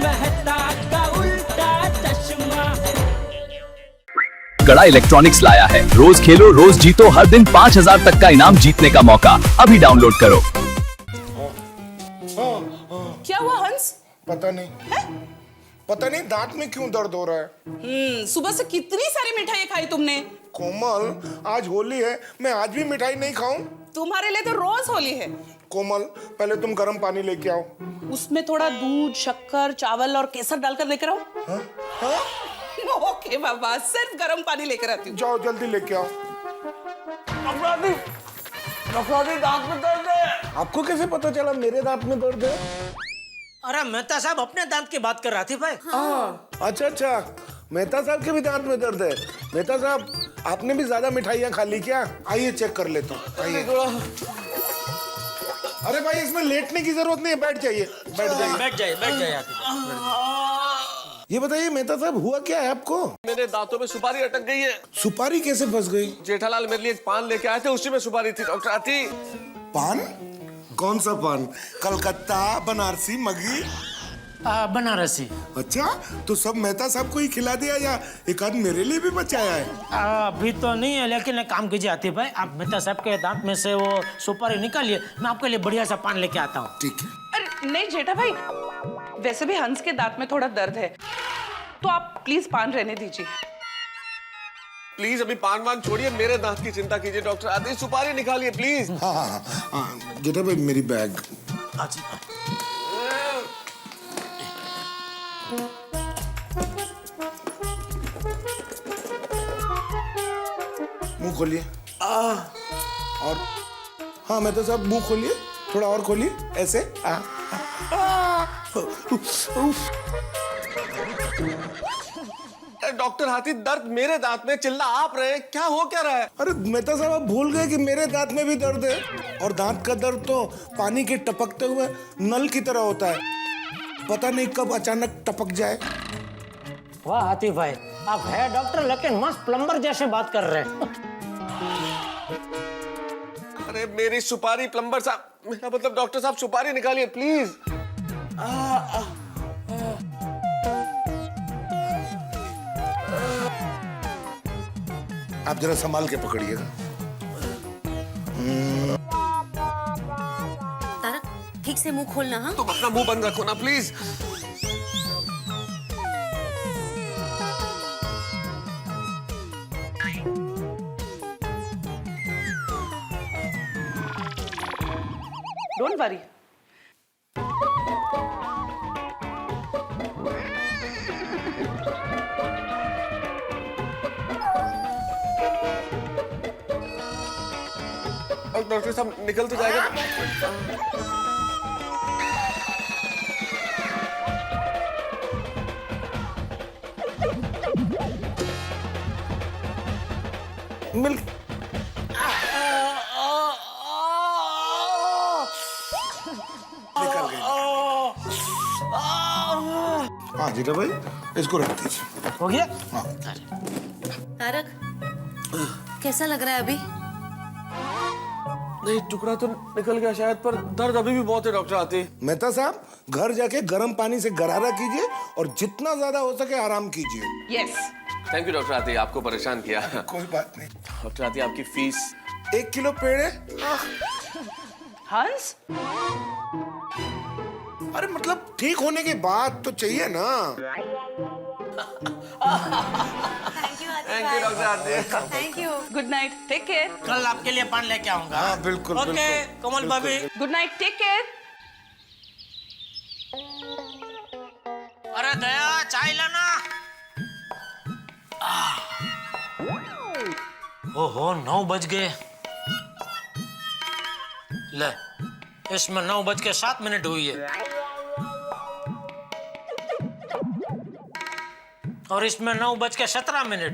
मेहता का उल्टा चश्मा। कड़ा इलेक्ट्रॉनिक्स लाया है, रोज खेलो रोज जीतो, हर दिन 5,000 तक का इनाम जीतने का मौका। अभी डाउनलोड करो। क्या हुआ हंस? पता नहीं पता नहीं दांत में क्यों दर्द हो रहा है। सुबह से कितनी सारी मिठाई खाई तुमने। कोमल आज होली है, मैं आज भी मिठाई नहीं खाऊं? तुम्हारे लिए तो रोज होली है। कोमल पहले तुम गर्म पानी लेके आओ। उसमें थोड़ा दूध, शक्कर, चावल और केसर डालकर लेकर आओ। हाँ? ओके बाबा, सिर्फ गर्म पानी लेकर आती हूँ। जाओ जल्दी लेके आओ। दांत में दर्द है। आपको कैसे पता चला मेरे दांत में दर्द है? अरे मेहता साहब अपने दांत की बात कर रहा थी भाई। अच्छा मेहता साहब के भी दांत में दर्द है। मेहता साहब आपने भी ज्यादा मिठाइयाँ खा ली क्या? आइए चेक कर लेता हूँ, आइए। अरे भाई इसमें लेटने की जरूरत नहीं है, बैठ जाइए बैठ जाइए ये बताइए मेहता साहब हुआ क्या है आपको? मेरे दांतों में सुपारी अटक गई है। सुपारी कैसे फंस गई? जेठालाल मेरे लिए एक पान लेके आए थे, उसी में सुपारी थी। डॉक्टर आती। पान? कौन सा पान? कलकत्ता, बनारसी, मगही? बनारसी। अच्छा तो सब मेहता साहब को ही खिला दिया या एक आध मेरे लिए भी बचाया है? अभी तो नहीं है, लेकिन एक काम कीजिए आतिफ भाई, आप मेहता साहब के दांत में से वो सुपारी निकालिए, मैं आपके लिए बढ़िया सा पान लेके आता हूँ। ठीक है। अरे नहीं जेठा भाई, वैसे भी हंस के दांत में थोड़ा दर्द है, तो आप प्लीज पान रहने दीजिए। प्लीज अभी पान वान छोड़िए, मेरे दांत की चिंता कीजिए। डॉक्टर आती, सुपारी निकालिए प्लीज। हाँ जेठा भाई मेरी बैग। मुंह खोलिए। और हाँ मेहता साहब मुंह खोलिए, थोड़ा और खोलिए, ऐसे। डॉक्टर हाथी दर्द मेरे दांत में, चिल्ला आप रहे, क्या हो क्या रहा है? अरे मेहता साहब आप भूल गए कि मेरे दांत में भी दर्द है, और दांत का दर्द तो पानी के टपकते हुए नल की तरह होता है, पता नहीं कब अचानक टपक जाए। वाह आतिफ भाई, आप है डॉक्टर लेकिन मस्त प्लम्बर जैसे बात कर रहे हैं। अरे मेरी सुपारी, प्लम्बर साहब, मेरा मतलब डॉक्टर साहब सुपारी निकालिए प्लीज। आप जरा संभाल के पकड़िएगा। तारक ठीक से मुंह खोलना। हाँ तुम अपना मुंह बंद रखो ना प्लीज। Don't worry. डॉक्टर साहब निकल तो जाएगा। मिल निकल गई। हाँ जीठा भाई इसको रख दीजिए। हो गया? हाँ। तारक कैसा लग रहा है अभी? नहीं टुकड़ा तो निकल गया शायद, पर दर्द अभी भी बहुत है। डॉक्टर आती। मेहता साहब घर जाके गर्म पानी से गरारा कीजिए और जितना ज्यादा हो सके आराम कीजिए। यस। थैंक यू डॉक्टर आती, आपको परेशान किया। कोई बात नहीं। डॉक्टर आती आपकी फीस 1 किलो पेड़े। हंस अरे मतलब ठीक होने के बाद तो चाहिए ना। थैंक यू डॉक्टर आती। Thank you. Good night, take care. कल आपके लिए पान लेके आऊंगा। हाँ बिल्कुल। ओके बिल्कुल, कोमल भाभी। Good night, take care. अरे दया चाय लाना। ओहो 9 बज गए। ले इसमें 9:07 हुई है और इसमें 9:17।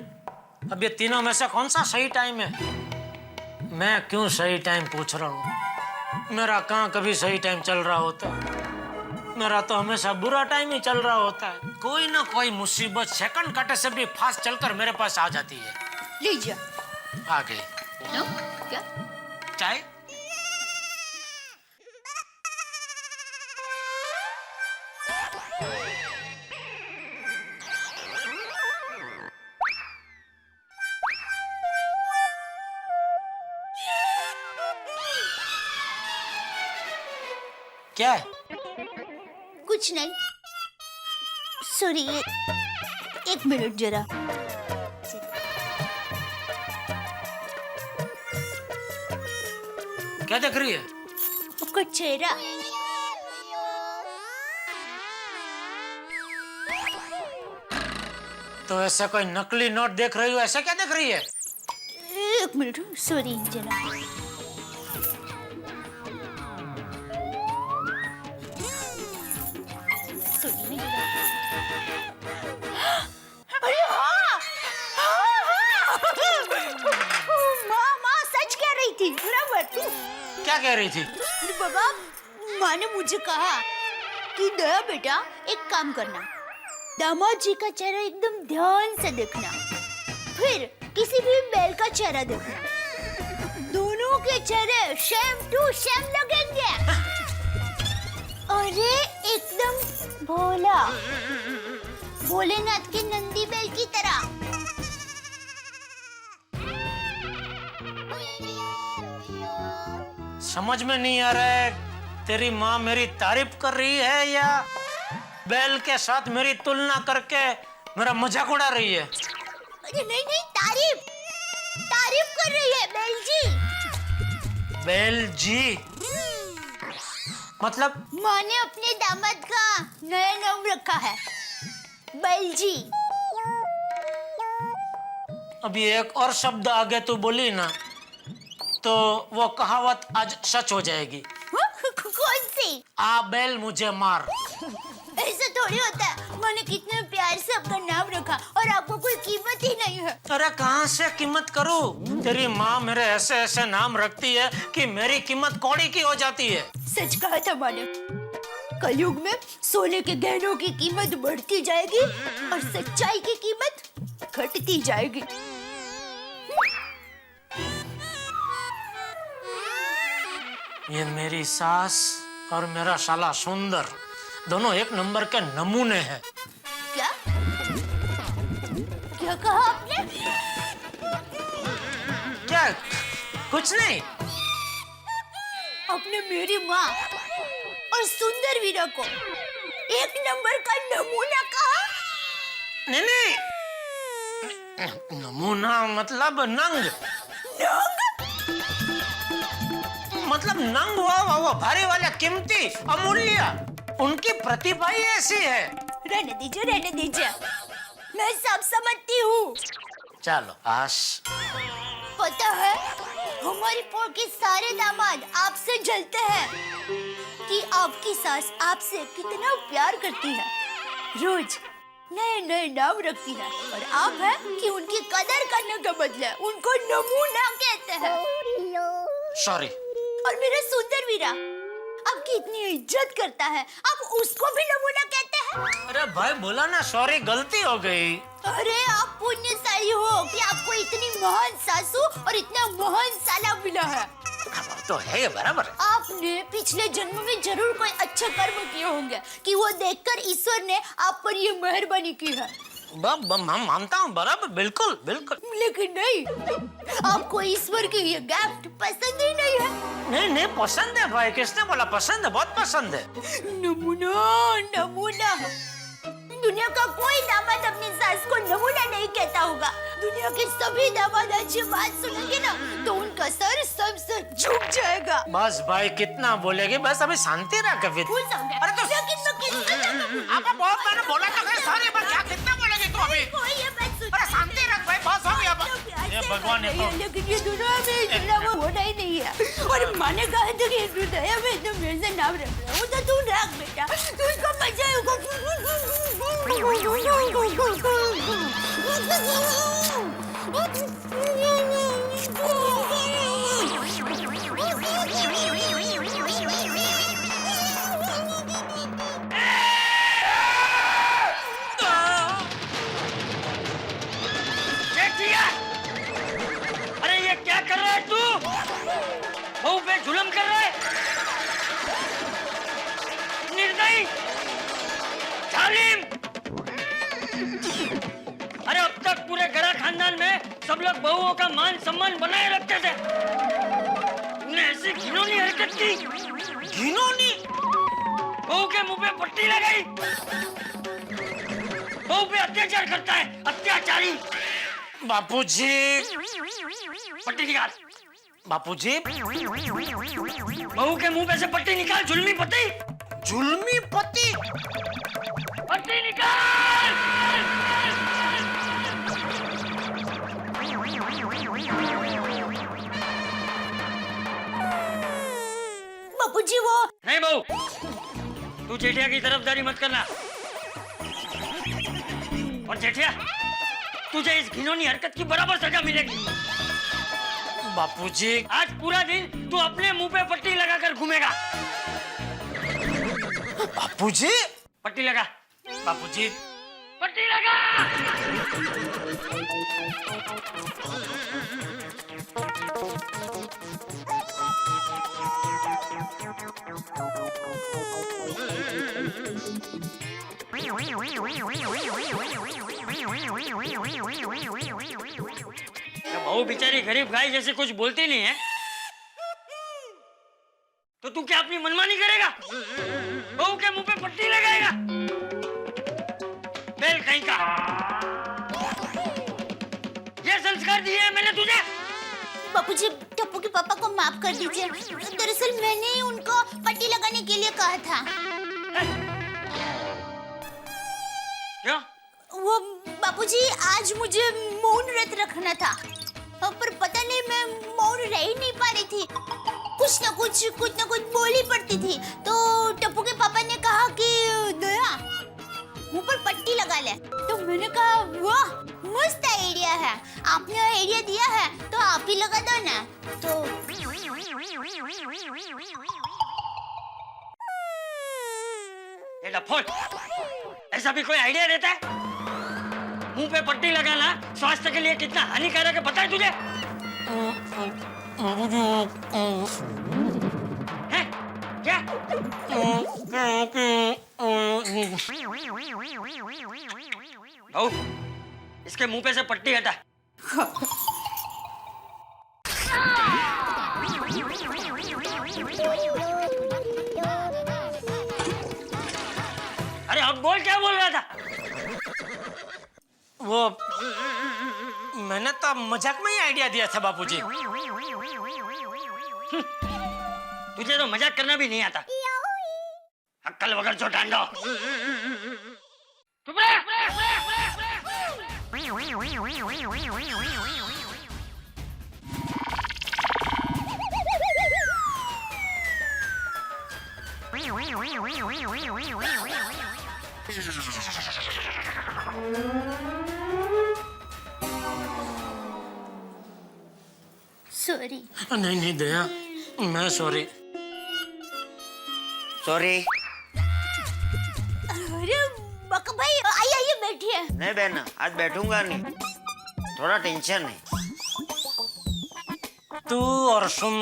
अब ये तीनों में से कौन सा सही टाइम है? मैं क्यों सही टाइम पूछ रहा हूँ? मेरा कहाँ कभी सही टाइम चल रहा होता है, मेरा तो हमेशा बुरा टाइम ही चल रहा होता है। कोई ना कोई मुसीबत सेकंड कटे से भी फास्ट चलकर मेरे पास आ जाती है। लीजिए। आ गई। नो क्या? चाय? क्या है? कुछ नहीं। सॉरी, एक मिनट जरा। क्या देख रही है? आपका चेहरा। तो ऐसा कोई नकली नोट देख रही हो, ऐसा क्या देख रही है? एक मिनट, सॉरी जरा। सॉरी। अरे हाँ, माँ सच कह रही थी, बराबर। क्या कह रही थी? अरे बाबा, माँ ने मुझे कहा कि दया बेटा एक काम करना, दामाद जी का चेहरा एकदम ध्यान से देखना, फिर किसी भी बैल का चेहरा देखना, दोनों के चेहरे सेम टू सेम लगेंगे। अरे एकदम भोला, भोलेनाथ के नंदी बैल की तरह। समझ में नहीं आ रहा है, तेरी माँ मेरी तारीफ कर रही है या बैल के साथ मेरी तुलना करके मेरा मजाक उड़ा रही है? अरे नहीं नहीं, तारीफ तारीफ कर रही है बैल जी। बैल जी मतलब? माँ ने अपने दामाद का नया नाम रखा है, बैल जी। अभी एक और शब्द आगे तू बोली ना तो वो कहावत आज सच हो जाएगी। कौन सी? आ बैल मुझे मार। ऐसा थोड़ी होता है, मैंने कितने प्यार से आपका नाम रखा और आपको कोई कीमत ही नहीं है। अरे कहाँ से कीमत करूं? तेरी माँ मेरे ऐसे ऐसे नाम रखती है कि मेरी कीमत कौड़ी की हो जाती है। सच कहा था माँ ने, कलयुग में सोने के गहनों की कीमत बढ़ती जाएगी और सच्चाई की कीमत घटती जाएगी। ये मेरी सास और मेरा साला सुंदर दोनों एक नंबर के नमूने हैं। क्या क्या कहा आपने? क्या? कुछ नहीं। आपने मेरी माँ और सुंदर वीरा को एक नंबर का नमूना कहा? नहीं नहीं, नमूना मतलब नंग। मतलब नंग वो भारी वाला, कीमती, अमूल्य, उनकी प्रतिभा ही ऐसी है। रहने दीजिए, रहने दीजिए, मैं सब समझती हूँ। चलो आश। पता है, हमारी पोर के सारे दामाद आपसे जलते हैं कि आपकी सास आपसे कितना प्यार करती है, रोज नए नए नाम रखती है, और आप है कि उनकी कदर करने के बदले उनको नमूना कहते हैं। सॉरी। और मेरा सुंदर वीरा आपकी इतनी इज्जत करता है, आप उसको भी नमूना कहते हैं? अरे भाई बोला ना, सॉरी, गलती हो गई। अरे आप पुण्यशाली हो कि आपको इतनी महान सासू और इतना महान साला मिला है। तो है बराबर। आपने पिछले जन्म में जरूर कोई अच्छे कर्म किए होंगे कि वो देखकर ईश्वर ने आप पर ये मेहरबानी की है। मैं मानता हूँ, बराबर, बिल्कुल बिल्कुल। लेकिन नहीं, आपको ईश्वर की ये गिफ्ट पसंद ही नहीं है। नहीं नहीं, पसंद है भाई, किसने बोला पसंद है? बहुत पसंद है। नमूना नमूना, दुनिया का कोई दामाद अपनी सास को नमूना नहीं कहता होगा। दुनिया के सभी दामाद अच्छी बात सुनेंगे ना तो उनका सर सबसे झुक जाएगा। बस भाई, कितना बोलेगी, बस अभी शांति रख। अरे तो आपको बहुत मैंने बोला था कि सॉरी, पर क्या कितना बोलेगी तू अभी? अरे शांति रख भाई, बस हो गया। ये भगवान है तो। लेकिन ये दुनिया में इतना वो होना ही नहीं है। और माँ ने कहा था कि हृदय में तो मेरे से नाम रख रहा हूँ, तो तू रख बेटा, तू इसको अरे ये क्या कर रहा है तू? बहू पे जुल्म कर रहा है, निर्दयी, जालिम। अरे अब तक पूरे गड़ा खानदान में सब लोग बहुओं का मान सम्मान बनाए रखते थे, तूने ऐसी घिनौनी हरकत की। घिनौनी? बहू के मुंह पे पट्टी लगाई। बहू पे अत्याचार करता है, अत्याचारी। बापूजी, पट्टी निकाल। बापूजी, बहू के मुंह पे से पट्टी निकाल। जुल्मी पति, जुल्मी पति, पट्टी निकाल। बापूजी वो नहीं बहू, तू जेठिया की तरफदारी मत करना। और जेठिया, तुझे इस घिनौनी हरकत की बराबर सजा मिलेगी। बापूजी, आज पूरा दिन तू अपने मुंह पे पट्टी लगाकर घूमेगा। बापूजी, पट्टी लगा। बापूजी, पट्टी लगा। बहू बेचारी गरीब गाय जैसे कुछ बोलती नहीं है, तो तू क्या अपनी मनमानी करेगा? बहू के मुंह पे पट्टी लगाएगा? बेल कहीं का। ये संस्कार दिए हैं मैंने तुझे। बापूजी, टप्पू के पापा को माफ कर दीजिए। दरअसल मैंने ही उनको पट्टी लगाने के लिए कहा था। क्या? वो बापूजी, आज मुझे मौन व्रत रखना था, पर पता नहीं मैं मौन रह ही नहीं पा रही थी। कुछ ना कुछ बोल ही पड़ती थी। तो टप्पू के पापा ने कहा कि दया, मुंह पर पट्टी लगा ले। तो मैंने कहा वाह, मस्त आइडिया है। आपने आइडिया दिया है तो आप ही लगा दो ना। तो ये लफोट, ऐसा भी कोई आइडिया देता है? मुंह पे पट्टी लगाना स्वास्थ्य के लिए कितना हानिकारक है पता है तुझे? है? क्या? बहू, इसके मुंह पे से पट्टी हटा। अरे अब बोल, क्या बोल रहा था? वो मैंने तो मजाक में ही आइडिया दिया था बापूजी। तुझे तो मजाक करना भी नहीं आता। अक्कल वगैरह जो डांडो। चुप रह। सॉरी। नहीं दया, मैं सॉरी। अरे बक भाई, आइए बैठिए। नहीं बहना, आज बैठूंगा नहीं, थोड़ा टेंशन है। तू और सुन।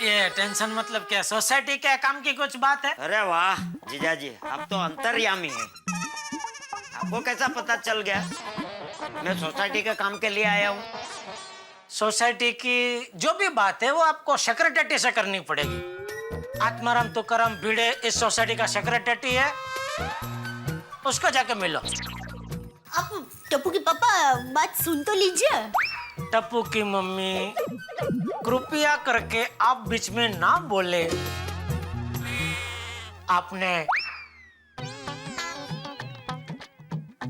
ये टेंशन मतलब क्या? सोसाइटी के काम की कुछ बात है? अरे वाह जीजाजी, आप तो अंतर्यामी है। आपको कैसा पता चल गया? मैं सोसाइटी के काम के लिए आया हूँ। सोसाइटी की जो भी बात है वो आपको सेक्रेटरी से करनी पड़ेगी। आत्माराम तुकाराम भिड़े इस सोसाइटी का सेक्रेटरी है, उसको जाके मिलो। आप टप्पू के पापा बात सुन तो लीजिए। टप्पू की मम्मी, कृपया करके आप बीच में ना बोले।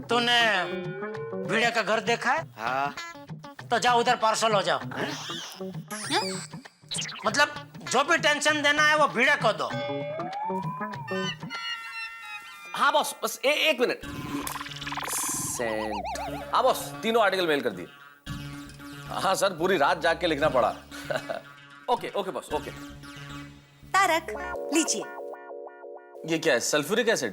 तूने भिड़े का घर देखा है? हाँ। तो जाओ उधर पार्सल हो जाओ। मतलब जो भी टेंशन देना है वो भिड़े को दो। हाँ बॉस, बस एक मिनट। सेंट। हाँ बॉस, तीनों आर्टिकल मेल कर दिए। हाँ सर, पूरी रात जाग के लिखना पड़ा। Okay boss, okay. तारक, लीजिए। ये क्या है? Sulphuric acid?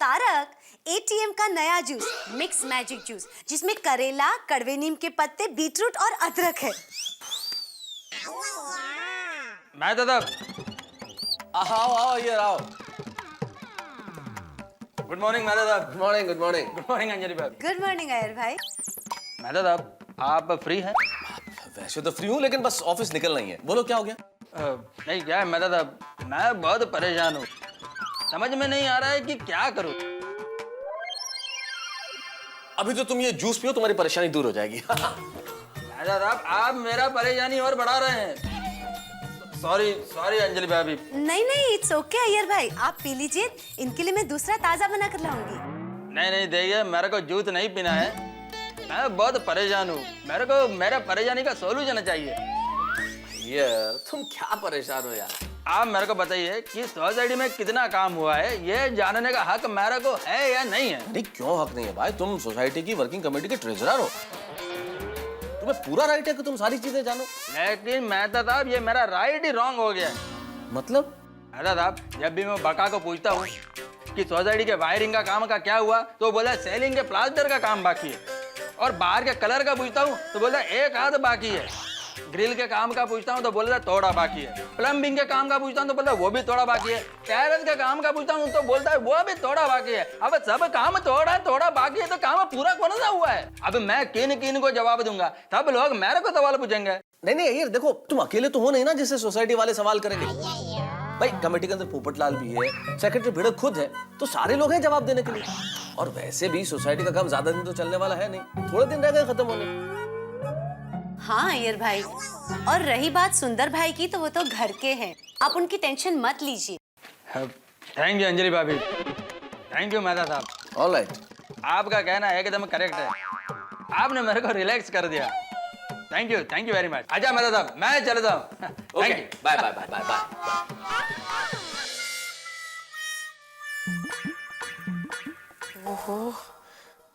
तारक, एटीएम का नया जूस, मिक्स मैजिक जूस, जिसमें करेला, कड़वे नीम के पत्ते, बीटरूट और अदरक है। मैं दादा। आओ ये आओ। गुड मॉर्निंग मैं दादा। Good morning. Good morning Anjali भाई। गुड मॉर्निंग आयर भाई। मैं दादा, आप फ्री हैं? वैसे तो फ्री हूँ लेकिन बस ऑफिस निकलना ही है। बोलो क्या हो गया? नहीं क्या है मैं दादा, मैं बहुत परेशान हूँ, समझ में नहीं आ रहा है कि क्या करूँ। अभी तो तुम ये जूस पियो, तुम्हारी परेशानी दूर हो जाएगी। दादा आप मेरा परेशानी और बढ़ा रहे हैं। सॉरी सॉरी अंजलि भाभी। नहीं नहीं, इट्स ओके अय्यर भाई, आप पी लीजिए, इनके लिए मैं दूसरा ताजा बना कर लाऊंगी। नहीं नहीं देखिए, मेरे को जूस नहीं पीना है, मैं बहुत परेशान हूँ, मेरे को मेरा परेशानी का सोल्यूशन चाहिए। यार तुम क्या परेशान हो यार? आप मेरे को बताइए कि सोसाइटी में कितना काम हुआ है, ये जानने का हक मेरे को है या नहीं है? नहीं क्यों हक नहीं है भाई, तुम सोसाइटी की वर्किंग कमेटी के ट्रेजरर हो, तुम्हें पूरा राइट है कि तुम सारी चीजें जानो। लेकिन मेहता साहब ये मेरा राइट ही रॉन्ग हो गया है। मतलब? मेहता साहब जब भी मैं बका को पूछता हूँ कि सोसाइटी के वायरिंग का काम का क्या हुआ, तो बोला सेलिंग के प्लास्टर का काम बाकी है, और बाहर के कलर का पूछता हूँ तो बोला एक आध बाकी है, ग्रिल के काम का पूछता हूँ तो बोलता थोड़ा बाकी है, प्लम्बिंग के काम का पूछता हूँ तो बोलता वो भी थोड़ा बाकी है, टेरेस के काम का पूछता हूँ तो बोलता है वो भी थोड़ा बाकी है। अब सब काम थोड़ा थोड़ा बाकी है तो काम पूरा कौन सा हुआ है? अब मैं किन किन को जवाब दूंगा? सब लोग मेरे को सवाल पूछेंगे। नहीं नहीं यार देखो, तुम अकेले तो हो नहीं ना जिससे सोसाइटी वाले सवाल करेंगे। भाई कमेटी के अंदर पोपटलाल भी है, सेक्रेटरी भिड़क खुद है, तो सारे लोग हैं जवाब देने के लिए। और वैसे भी सोसाइटी का काम ज्यादा दिन तो चलने वाला है नहीं, थोड़े दिन रह गए खत्म होने। हाँ अय्यर भाई, और रही बात सुंदर भाई की, तो वो तो घर के हैं, आप उनकी टेंशन मत लीजिए। थैंक यू अंजलि भाभी, थैंक यू मेहता साहब। ऑलराइट, आपका कहना एकदम करेक्ट है, आपने मेरे को रिलैक्स कर दिया। Thank you very much. आजा मेहता साहब, मैं चलता हूँ। Okay bye bye bye bye bye. ओहो,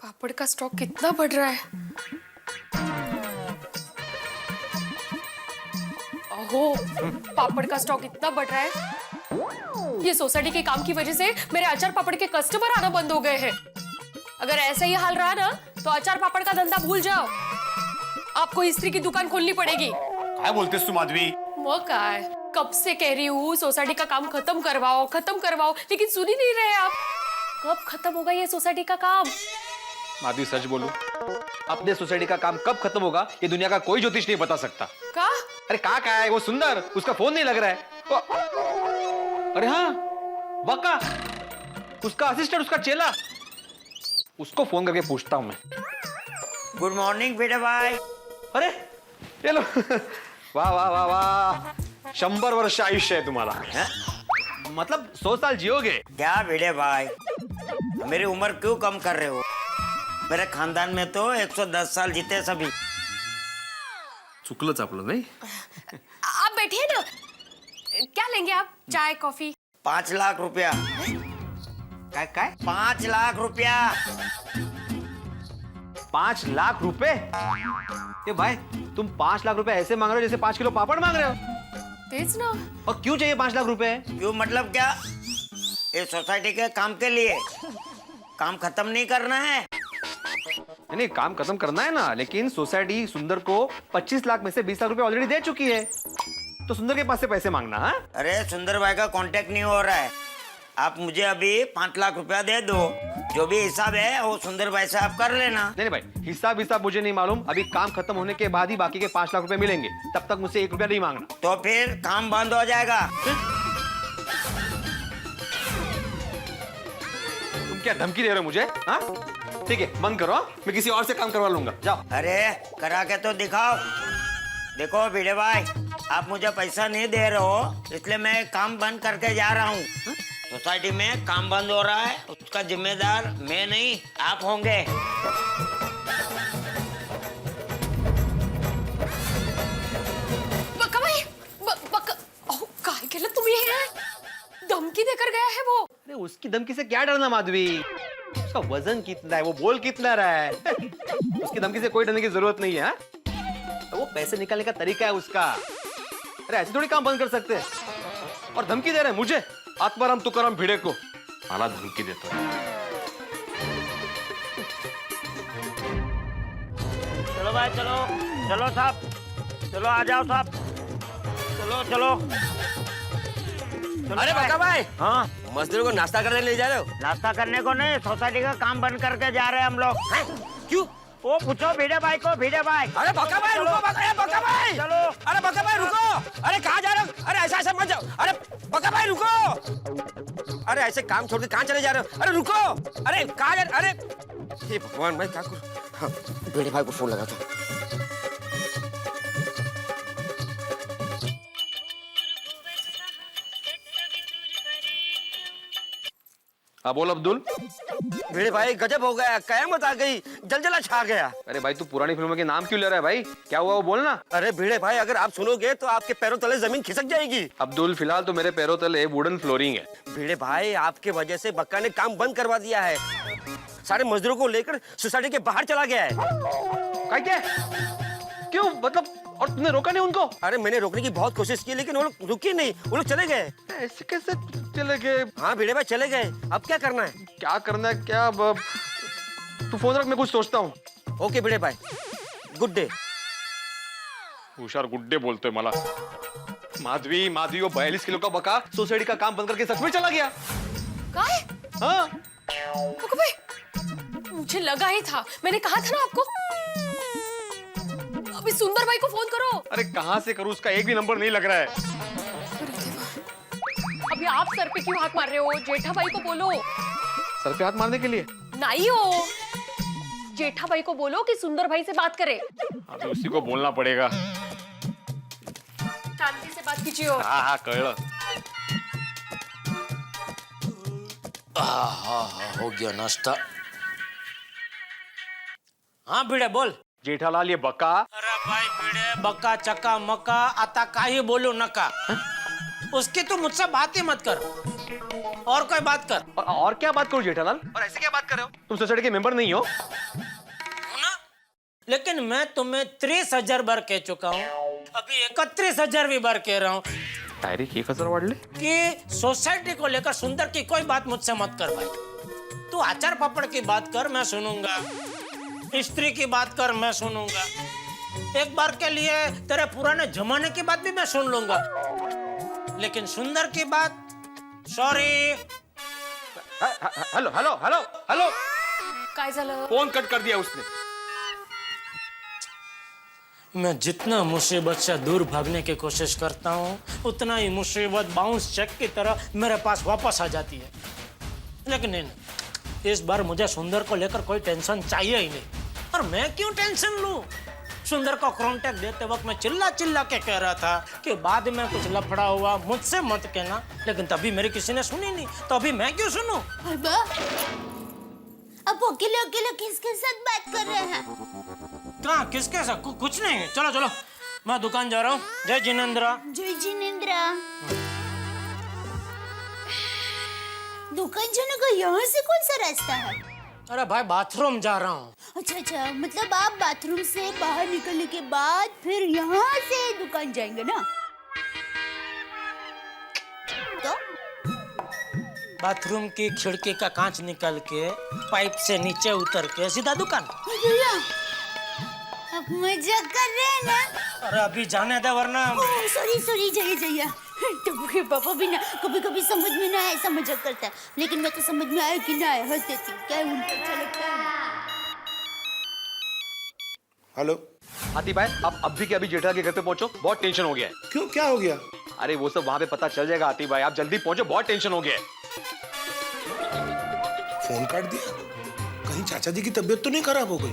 पापड़ का स्टॉक कितना बढ़ रहा है। ओहो, पापड़ का स्टॉक इतना बढ़ रहा है, ये सोसाइटी के काम की वजह से मेरे अचार पापड़ के कस्टमर आना बंद हो गए हैं। अगर ऐसा ही हाल रहा ना तो अचार पापड़ का धंधा भूल जाओ, आपको इस्त्री की दुकान खोलनी पड़ेगी। क्या बोलते तुम आदमी? वो क्या है, कब से कह रही हूँ सोसाइटी का काम खत्म करवाओ, लेकिन सुन ही नहीं रहे आप। कब खत्म होगा ये सोसाइटी का काम? माधवी सच बोलूं, अपने सोसाइटी का काम कब खत्म होगा ये दुनिया का कोई ज्योतिष नहीं बता सकता। का? अरे का है वो सुंदर, उसका फोन नहीं लग रहा है। अरे हाँ बका, उसका असिस्टेंट, उसका चेला, उसको फोन करके पूछता हूं मैं। गुड मॉर्निंग बेटा भाई। अरे ये लो। वाह वाह वाह वाह, 100 वर्ष आयुष्य है तुम्हारा है? मतलब 100 साल जियोगे। क्या बेटे भाई, मेरी उम्र क्यों कम कर रहे हो? मेरे खानदान में तो 110 साल जीते सभी। चुकलंच आपलं नाही। आप बैठिए ना, क्या लेंगे आप, चाय कॉफी? 5 लाख रुपया। काय? 5 लाख रुपया। 5 लाख रुपए? ये भाई तुम 5 लाख रुपए ऐसे मांग रहे हो जैसे 5 किलो पापड़ मांग रहे हो। तेज ना। और क्यों चाहिए 5 लाख रुपए? क्यों मतलब क्या? ये सोसाइटी के काम के लिए, काम खत्म नहीं करना है। नहीं काम खत्म करना है ना, लेकिन सोसाइटी सुंदर को 25 लाख में से 20 लाख रुपए ऑलरेडी दे चुकी है, तो सुंदर के पास से पैसे मांगना है? अरे सुंदर भाई का कांटेक्ट नहीं हो रहा है, आप मुझे अभी 5 लाख रुपया दे दो, जो भी हिसाब है वो सुंदर भाई से आप कर लेना। नहीं भाई, हिसाब मुझे नहीं मालूम, अभी काम खत्म होने के बाद ही बाकी के 5 लाख रुपए मिलेंगे, तब तक मुझसे 1 रुपया नहीं मांगना। तो फिर काम बंद हो जाएगा। तुम क्या धमकी दे रहे हो मुझे? हाँ ठीक है, बंद करो, मैं किसी और से काम करवा लूंगा, जाओ। अरे करा के तो दिखाओ। देखो भिड़े भाई, आप मुझे पैसा नहीं दे रहे हो, इसलिए मैं काम बंद करके जा रहा हूँ। सोसाइटी में काम बंद हो रहा है, उसका जिम्मेदार मैं नहीं आप होंगे। बका भाई, काहे के लिए तुम ये है? धमकी देकर गया है वो। अरे उसकी धमकी से क्या डरना माधवी, उसका वजन कितना है, वो बोल कितना रहा है। उसकी धमकी से कोई डरने की जरूरत नहीं है। तो वो पैसे निकालने का तरीका है उसका। अरे ऐसे थोड़ी काम बंद कर सकते हैं। और धमकी दे रहे हैं मुझे, आत्माराम तुकाराम भिड़े को, माला धमकी देता है। चलो भाई चलो, चलो साहब, चलो आ जाओ साहब, चलो चलो। अरे बका भाई, हाँ मजदूरों को नाश्ता करने ले जा रहे हो? नाश्ता करने को नहीं, सोसाइटी का काम बंद करके जा रहे हैं हम लोग। क्यों? वो पूछो भिड़े भाई को, भिड़े भाई। अरे बका भाई रुको, अरे बका भाई, चलो। अरे बका भाई रुको, अरे कहाँ जा रहे हो? अरे ऐसा ऐसा मत जाओ, अरे बका भाई रुको, अरे ऐसे काम छोड़ के कहाँ चले जा रहे हो? अरे रुको, अरे कहाँ जा रहे? अरे ये भगवान भाई क्या करूं? हाँ, भिड़े भाई को फोन लगा था। हाँ बोल अब्दुल। भिड़े भाई गजब हो गया, कयामत आ गई, जलजला छा गया। अरे भाई तू पुरानी फिल्मों के नाम क्यों ले रहा है भाई? क्या हुआ वो बोलना। अरे भिड़े भाई अगर आप सुनोगे तो आपके पैरों तले जमीन खिसक जाएगी। अब्दुल फिलहाल तो मेरे पैरों तले वुडन फ्लोरिंग है। भिड़े भाई आपके वजह से बक्का ने काम बंद करवा दिया है, सारे मजदूरों को लेकर सोसाइटी के बाहर चला गया है। क्या? क्यों मतलब? और तुमने रोका नहीं उनको? अरे मैंने रोकने की बहुत कोशिश की लेकिन वो लोग रुके नहीं, वो लोग चले गए। ऐसे कैसे चले गए? हाँ भिड़े भाई चले गए, अब क्या करना है? क्या करना है क्या? तू फोन रख, मैं कुछ सोचता हूँ। ओके भिड़े भाई, गुड डे। हुशार गुड्डे बोलतोय मला। माधवी माधवी वो 42 किलो का बका सोसाइटी का काम बंद करके सच में चला गया। काय? हाँ भाई, मुझे लगा ही था, मैंने कहा था ना आपको। अभी सुंदर भाई को फोन करो। अरे कहाँ से करूँ, उसका एक भी नंबर नहीं लग रहा है। अभी आप सर पे क्यों हाथ मार रहे हो? जेठा भाई को बोलो। सर पे हाथ मारने के लिए? नहीं हो, जेठा भाई को बोलो कि सुंदर भाई से बात करे। अभी उसी को बोलना पड़ेगा। शांति से बात कीजिए। हाँ हाँ कळलं। हो गया नाश्ता। हाँ भिड़े बोल। जेठालाल ये बका। अरे भाई भिड़े बका चक्का मक्का आता काही बोलो नका। उसकी तू मुझसे बात ही मत कर, और कोई बात कर। और क्या बात करूं जेठालाल? और ऐसे क्या बात कर रहे हो? तुम सोसाइटी के मेंबर नहीं हो ना? लेकिन मैं तुम्हें 30,000 बार कह चुका हूँ, अभी 31,000 भी बार कह रहा हूँ डायरेक्ट 1,000 वाढले कि सोसाइटी को लेकर सुंदर की कोई बात मुझसे मत कर भाई। तू अचार पापड़ की बात कर, मैं सुनूंगा। स्त्री की बात कर, मैं सुनूंगा। एक बार के लिए तेरे पुराने जमाने की बात भी मैं सुन लूंगा, लेकिन सुंदर की बात sorry. Hello hello hello hello, काय झालं? फोन कट कर दिया उसने। मैं जितना मुसीबत से दूर भागने की कोशिश करता हूँ, उतना ही मुसीबत बाउंस चेक की तरह मेरे पास वापस आ जाती है। लेकिन नहीं, इस बार मुझे सुंदर को लेकर कोई टेंशन चाहिए ही नहीं। और मैं क्यों टेंशन लूं? सुंदर को कॉन्टेक्ट देते वक्त मैं चिल्ला चिल्ला के कह रहा था कि बाद में कुछ लफड़ा हुआ मुझसे मत कहना, लेकिन तभी मेरी किसी ने सुनी नहीं, तो अभी मैं क्यों सुनूं? अब अकेले अकेले किसके साथ बात कर रहे हैं? कहाँ किसके साथ? कुछ नहीं। चलो चलो, मैं दुकान जा रहा हूँ। जय जिनेंद्रा। जय जिनेंद्रा। दुकान जाने का यहाँ से कौन सा रास्ता है? अरे भाई बाथरूम जा रहा हूँ। अच्छा अच्छा, मतलब आप बाथरूम से बाहर निकलने के बाद फिर यहाँ से दुकान जाएंगे ना? तो बाथरूम की खिड़की का कांच निकल के पाइप से नीचे उतर के सीधा दुकान। आप मजा कर रहे हैं ना? अरे अभी जाने दे वरना। सॉरी सॉरी, जाइए जाइए। तो पापा भी ना कभी कभी समझ में ना ऐसा मजाक करता है, लेकिन मैं तो समझ में आया कि ना आया हंस देती हूँ। क्या उनको अच्छा लगता है? हेलो हाथी भाई, आप अभी के अभी जेठा के घर पे पहुंचो, बहुत टेंशन हो गया है। क्यों, क्या हो गया? अरे वो सब वहां पे पता चल जाएगा हाथी भाई, आप जल्दी पहुंचो, बहुत टेंशन हो गया है। फोन काट दिया? कहीं चाचा जी की तबीयत तो नहीं खराब हो गई?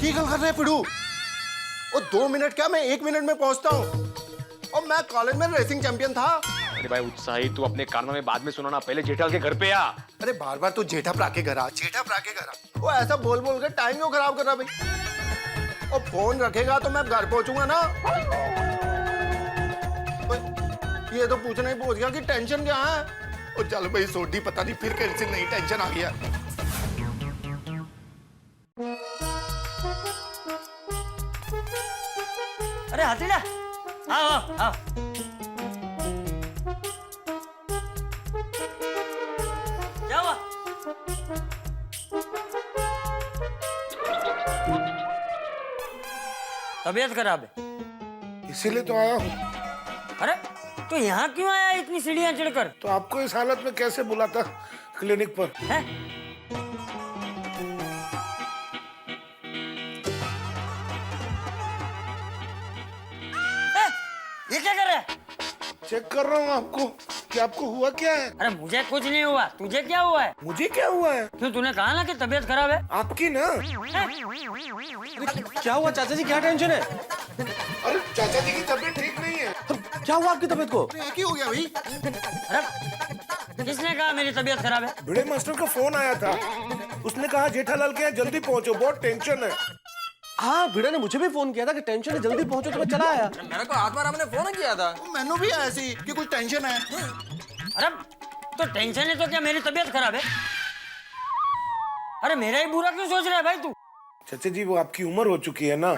की गल कर रहे पिड़ू? और 2 मिनट क्या, मैं 1 मिनट में पहुंचता हूँ। और मैं कॉलेज में रेसिंग चैंपियन था। अरे भाई उत्साही, तू अपने कारनामे बाद में सुनाना, पहले जेठालाल के घर पे आ। अरे बार बार तू जेठा प्रा के घर आ, जेठा प्रा के घर आ। वो ऐसा बोल बोल के टाइम क्यों खराब कर रहा भाई? और फोन रखेगा तो मैं घर पहुंचूंगा ना। ये तो पूछना ही पहुंच गया कि टेंशन क्या है। और चल भाई सोडी, पता नहीं फिर कैसे नई टेंशन आ गया। अरे हसीना, आओ आओ। जाओ। तबीयत खराब है, इसीलिए तो आया हूँ। अरे तो यहाँ क्यों आया इतनी सीढ़ियाँ चढ़कर? तो आपको इस हालत में कैसे बुलाता क्लिनिक पर? है? ये क्या कर रहा है? चेक कर रहा हूँ आपको कि आपको हुआ क्या है। अरे मुझे कुछ नहीं हुआ, तुझे क्या हुआ है? मुझे क्या हुआ है? क्यों तूने कहा ना कि तबीयत खराब है? आपकी ना। क्या हुआ चाचा जी, क्या टेंशन है? अरे चाचा जी की तबीयत ठीक नहीं है। क्या हुआ आपकी तबीयत को? एक ही हो गया भाई। अरे किसने कहा मेरी तबीयत खराब है? भिड़े मास्टर का फोन आया था, उसने कहा जेठालाल के यहाँ जल्दी पहुंचो, बहुत टेंशन है। हाँ, भिड़े ने मुझे भी फोन किया था कि टेंशन है, जल्दी पहुंचो, तो मैं चला आया। मेरे को आत्मा ने फोन किया था। मैंने भी ऐसी कि कुछ टेंशन है। अरे तो टेंशन है तो क्या मेरी तबीयत खराब है? अरे मेरा ही बुरा क्यों सोच रहा है भाई तू? चाचा जी वो आपकी उम्र हो चुकी है ना।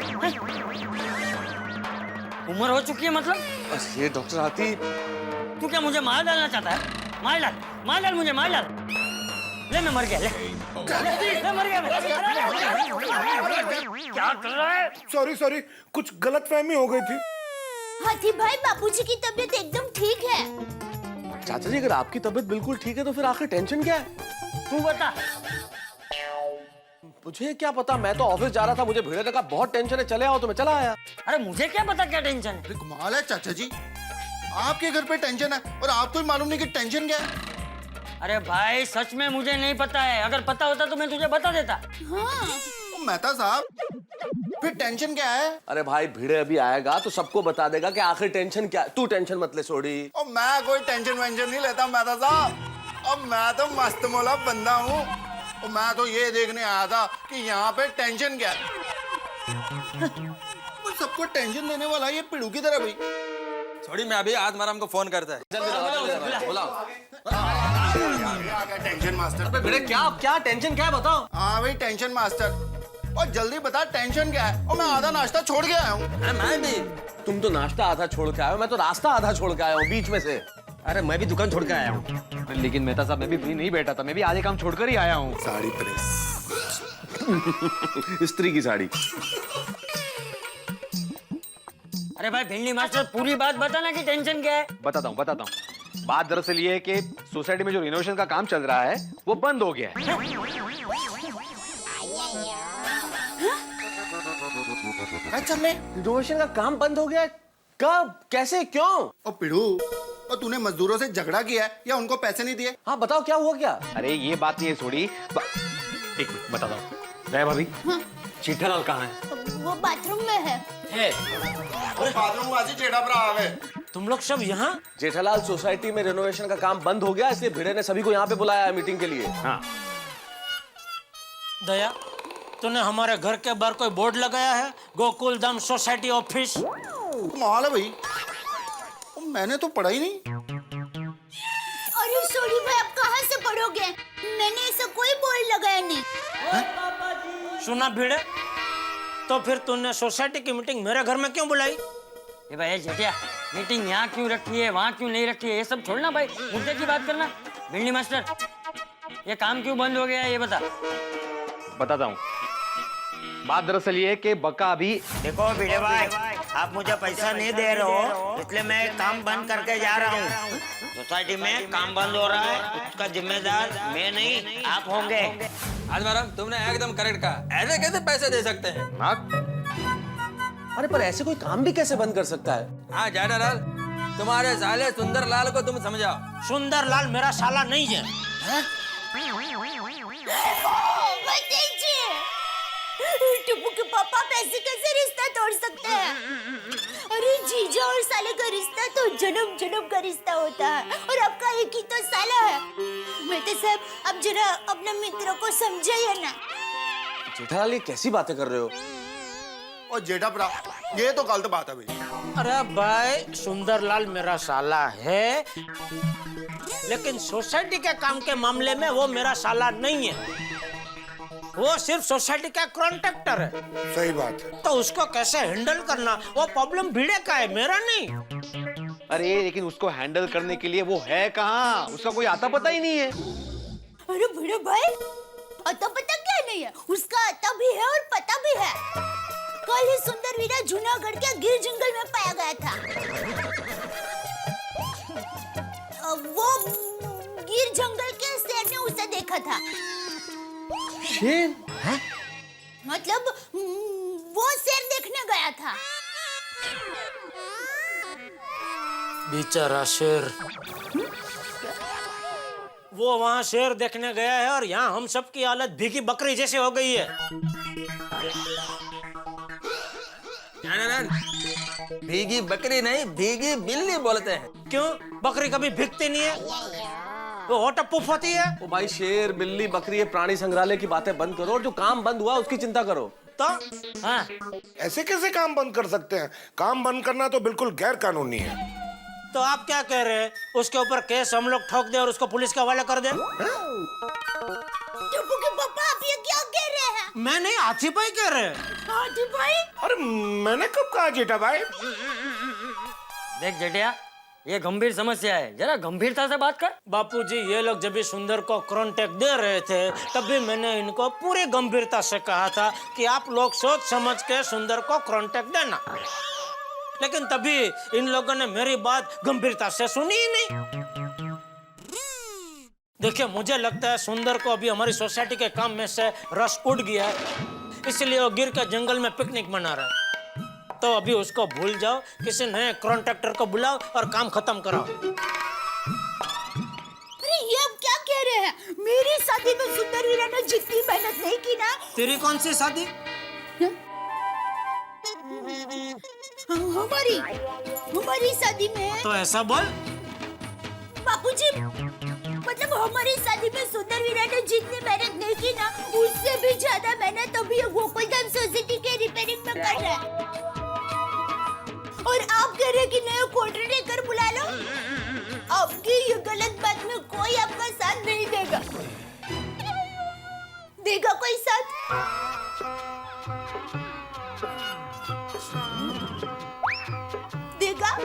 उम्र हो चुकी है मतलब? बस ये डॉक्टर हाथी। तू क्या मुझे मार डालना चाहता है? मार डाल मुझे, मार डाल। ले मैं मर गया, ले मर गया मैं। क्या कर रहा है? सॉरी कुछ गलतफहमी हो गई थी। हाथी भाई, बापूजी की तबीयत एकदम ठीक है। चाचा जी अगर आपकी तबीयत बिल्कुल ठीक है तो फिर आखिर टेंशन क्या है? तू बता। मुझे क्या पता, मैं तो ऑफिस जा रहा था, मुझे भिड़े ने कहा बहुत टेंशन है, चले आओ, तो मैं चला आया। अरे मुझे क्या पता क्या टेंशन है? कमाल है चाचा जी, आपके घर पे टेंशन है और आपको ही मालूम नहीं कि टेंशन क्या है। अरे भाई सच में मुझे नहीं पता है, अगर पता होता तो मैं तुझे बता देता। मेहता साहब फिर टेंशन क्या है? अरे भाई भिड़े अभी आएगा तो सबको बता देगा कि आखिर टेंशन क्या है। तू टेंशन मत ले सोडी। और मैं कोई टेंशन वेंशन नहीं लेता मेहता साहब, और मैं तो मस्त मौला बंदा हूँ। और मैं तो ये देखने आया था कि यहाँ पे टेंशन क्या है। सबको टेंशन देने वाला ये पिड़ू की तरह भाई। थोड़ी मैं अभी आत्माराम को फोन करता है। Tension master. भिड़े क्या टेंशन क्या है बताओ। हाँ भाई टेंशन मास्टर, और जल्दी बता टेंशन क्या है। और मैं आधा नाश्ता छोड़ के आया हूँ। अरे मैं भी। तुम तो नाश्ता आधा छोड़ के आए हो, मैं तो रास्ता आधा छोड़ के आया हूँ बीच में से। अरे मैं भी दुकान छोड़ के आया हूँ। लेकिन मेहता साहब मैं भी फ्री नहीं बैठा था, मैं भी आधे काम छोड़कर ही आया हूँ। साड़ी प्रेस। स्त्री की साड़ी। अरे भाई भिंडी मास्टर पूरी बात बताना कि टेंशन क्या है? बताता हूँ। बात दरअसल ये है कि सोसाइटी में जो रिनोवेशन का काम चल रहा है वो बंद हो गया है। अच्छा मैं रिनोवेशन का काम बंद हो गया? कब, कैसे, क्यों? और पिड़ू, और तूने मजदूरों से झगड़ा किया है या उनको पैसे नहीं दिए? हाँ बताओ क्या हुआ क्या? अरे ये बात नहीं है थोड़ी। एक मिनट बताता हूँ। जय भाभी, जेठालाल कहाँ है? वो बाथरूम में है। बाथरूम वासी जेठा भरा आ गए। तुम लोग सब यहाँ? जेठालाल सोसाइटी में रिनोवेशन का काम बंद हो गया, इसलिए भिड़े ने सभी को यहाँ पे बुलाया है मीटिंग के लिए। हाँ। दया, तूने हमारे घर के बाहर कोई बोर्ड लगाया है, गोकुल धाम सोसाइटी ऑफिस? कमाल है भाई, मैंने तो पढ़ा ही नहीं। अरे सॉरी भाई, आप कहाँ से पढ़ोगे? मैंने ऐसा कोई बोर्ड लगाया नहीं। सुना भिड़े, तो फिर तूने सोसाइटी की मीटिंग मेरे घर में क्यों बुलाई? ये भाई जेठिया, मीटिंग यहाँ क्यों रखी है, वहाँ क्यों नहीं रखी है, ये सब छोड़ना भाई, मुद्दे की बात करना। भिंडी मास्टर, ये काम क्यों बंद हो गया है ये बता। बताता हूँ। बात दरअसल ये है कि बका अभी। देखो भिड़े भाई, आप मुझे पैसा नहीं दे रहे हो, इसलिए मैं काम बंद करके जा रहा हूँ। सोसाइटी में काम बंद हो रहा है, उसका जिम्मेदार मैं नहीं आप होंगे। आत्माराम तुमने एकदम करेक्ट कहा, ऐसे कैसे पैसे दे सकते हैं? अरे पर ऐसे कोई काम भी कैसे बंद कर सकता है? हाँ जेठालाल, तुम्हारे साले सुंदरलाल को तुम समझाओ। सुंदरलाल मेरा साला नहीं है। टुप्पू के पापा पैसे कैसे रिश्ता तोड़ सकते हैं? अरे जीजा और साले का रिश्ता तो जन्म जन्म का रिश्ता होता है, और आपका एक ही तो साला है। मेहता साहब, अब जरा अपने मित्रों को समझाइए ना। जेठालाल ये कैसी बातें कर रहे हो? और जेठा भरा, ये तो गलत बात है भाई। अरे भाई, सुंदरलाल मेरा साला है, लेकिन सोसाइटी के काम के मामले में वो मेरा साला नहीं है। वो सिर्फ सोसाइटी का कॉन्ट्रैक्टर है। सही बात है। तो उसको कैसे हैंडल करना, वो प्रॉब्लम भिड़े का है, मेरा नहीं। अरे लेकिन उसको हैंडल करने के लिए वो है कहाँ, उसका कोई आता पता ही नहीं है। अरे भिड़े भाई, आता पता क्या नहीं है, उसका आता भी है और पता भी है। कल ही सुंदर वीरा जूनागढ़ के गिर जंगल में पाया गया था। वो गिर जंगल के शेर ने उसे देखा था। शेर? हैं? मतलब वो शेर देखने गया था। बेचारा शेर। वो वहां शेर देखने गया है और यहाँ हम सब की हालत भीगी बकरी जैसे हो गई है। भीगी बकरी नहीं, भीगी बिल्ली बोलते हैं। क्यों? बकरी कभी भीगती नहीं है, वो होटपुफ होती है। ओ भाई, शेर बिल्ली बकरी ये प्राणी संग्रहालय की बातें बंद करो और जो काम बंद हुआ उसकी चिंता करो। तो हाँ, ऐसे कैसे काम बंद कर सकते हैं? काम बंद करना तो बिल्कुल गैर कानूनी है। तो आप क्या कह रहे हैं? उसके ऊपर केस हम लोग ठोक दे और उसको पुलिस के हवाले कर दे? टप्पू के पापा, आप ये क्या कह रहे हैं? मैं नहीं, हाथी भाई कह रहे हैं। हाथी भाई? अरे मैंने कब कहा जेठा भाई? देख जेठिया, ये गंभीर समस्या है, जरा गंभीरता से बात कर। बापूजी, ये लोग जब भी सुंदर को कॉन्टेक्ट दे रहे थे तभी मैंने इनको पूरी गंभीरता से कहा था कि आप लोग सोच समझ के सुंदर को कॉन्टेक्ट देना, लेकिन तभी इन लोगों ने मेरी बात गंभीरता से सुनी ही नहीं। देखिए, मुझे लगता है सुंदर को अभी हमारी सोसाइटी के काम में से रस उड़ गया है, इसलिए वो गिर के जंगल में पिकनिक मना रहा है। तो अभी उसको भूल जाओ, किसी नए कॉन्ट्रैक्टर को बुलाओ और काम खत्म कराओ। अरे ये आप क्या कह रहे हैं? मेरी शादी में सुंदर वीरा ने जितनी मेहनत नहीं की ना। तेरी कौन सी शादी? हमारी शादी में। तो ऐसा बोल। बापूजी, मतलब हमारी शादी में सुंदर वीरा ने जितनी मेहनत नहीं की ना, उससे भी ज्यादा मेहनत अभी गोकुलधाम सोसाइटी के रिपेयरिंग में कर रहा है। और आप कह रहे हैं कि नया कॉन्ट्रैक्टर बुला लो? आपकी ये गलत बात में कोई आपका साथ नहीं देगा। देगा कोई साथ? देगा?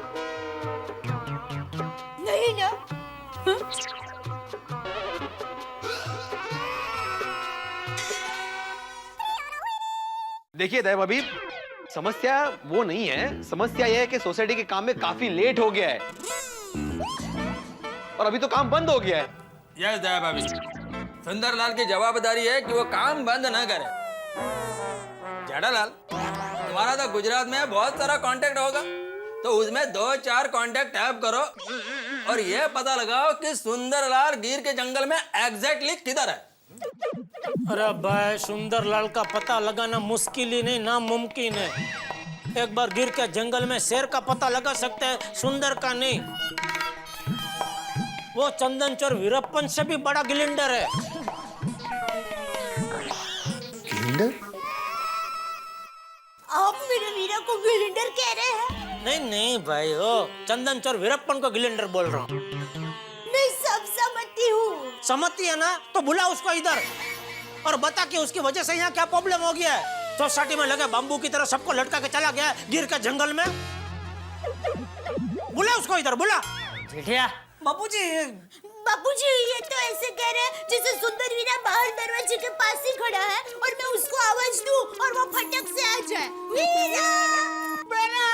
नहीं ना? हाँ? देखिए दैव, अभी समस्या वो नहीं है, समस्या यह है कि सोसाइटी के काम में काफी लेट हो गया है और अभी तो काम बंद हो गया है। यस दया भाभी, सुंदरलाल की जवाबदारी है कि वो काम बंद न करे। जेठालाल, तुम्हारा तो गुजरात में बहुत सारा कांटेक्ट होगा, तो उसमें 2-4 कांटेक्ट टैप करो और ये पता लगाओ कि सुंदरलाल गिर के जंगल में एग्जैक्टली किधर है। अरे भाई, सुंदरलाल का पता लगाना मुश्किल ही नहीं, नामुमकिन है। एक बार गिर के जंगल में शेर का पता लगा सकते हैं, सुंदर का नहीं। वो चंदन चोर वीरप्पन से भी बड़ा गिलिंडर है। गिलिंडर? आप मेरे वीरा को गिलिंडर कह रहे हैं? नहीं नहीं भाई, ओ चंदन चोर वीरप्पन को गिलिंडर बोल रहा हूँ। मैं सब समझती हूँ। समझती है ना? तो बुला उसको इधर और बता कि उसकी वजह से यहाँ क्या प्रॉब्लम हो गया है। सोसाइटी में लगे बाम्बू की तरह सबको लटका के चला गया गिर के जंगल में। बुला उसको इधर, बुला। जेठिया, बापूजी, बापूजी, ये तो ऐसे कह रहे हैं जैसे सुंदर वीरा बाहर दरवाजे के पास ही खड़ा है और मैं उसको आवाज दूं और वो फटक से आ जाए। वीरा! वीरा!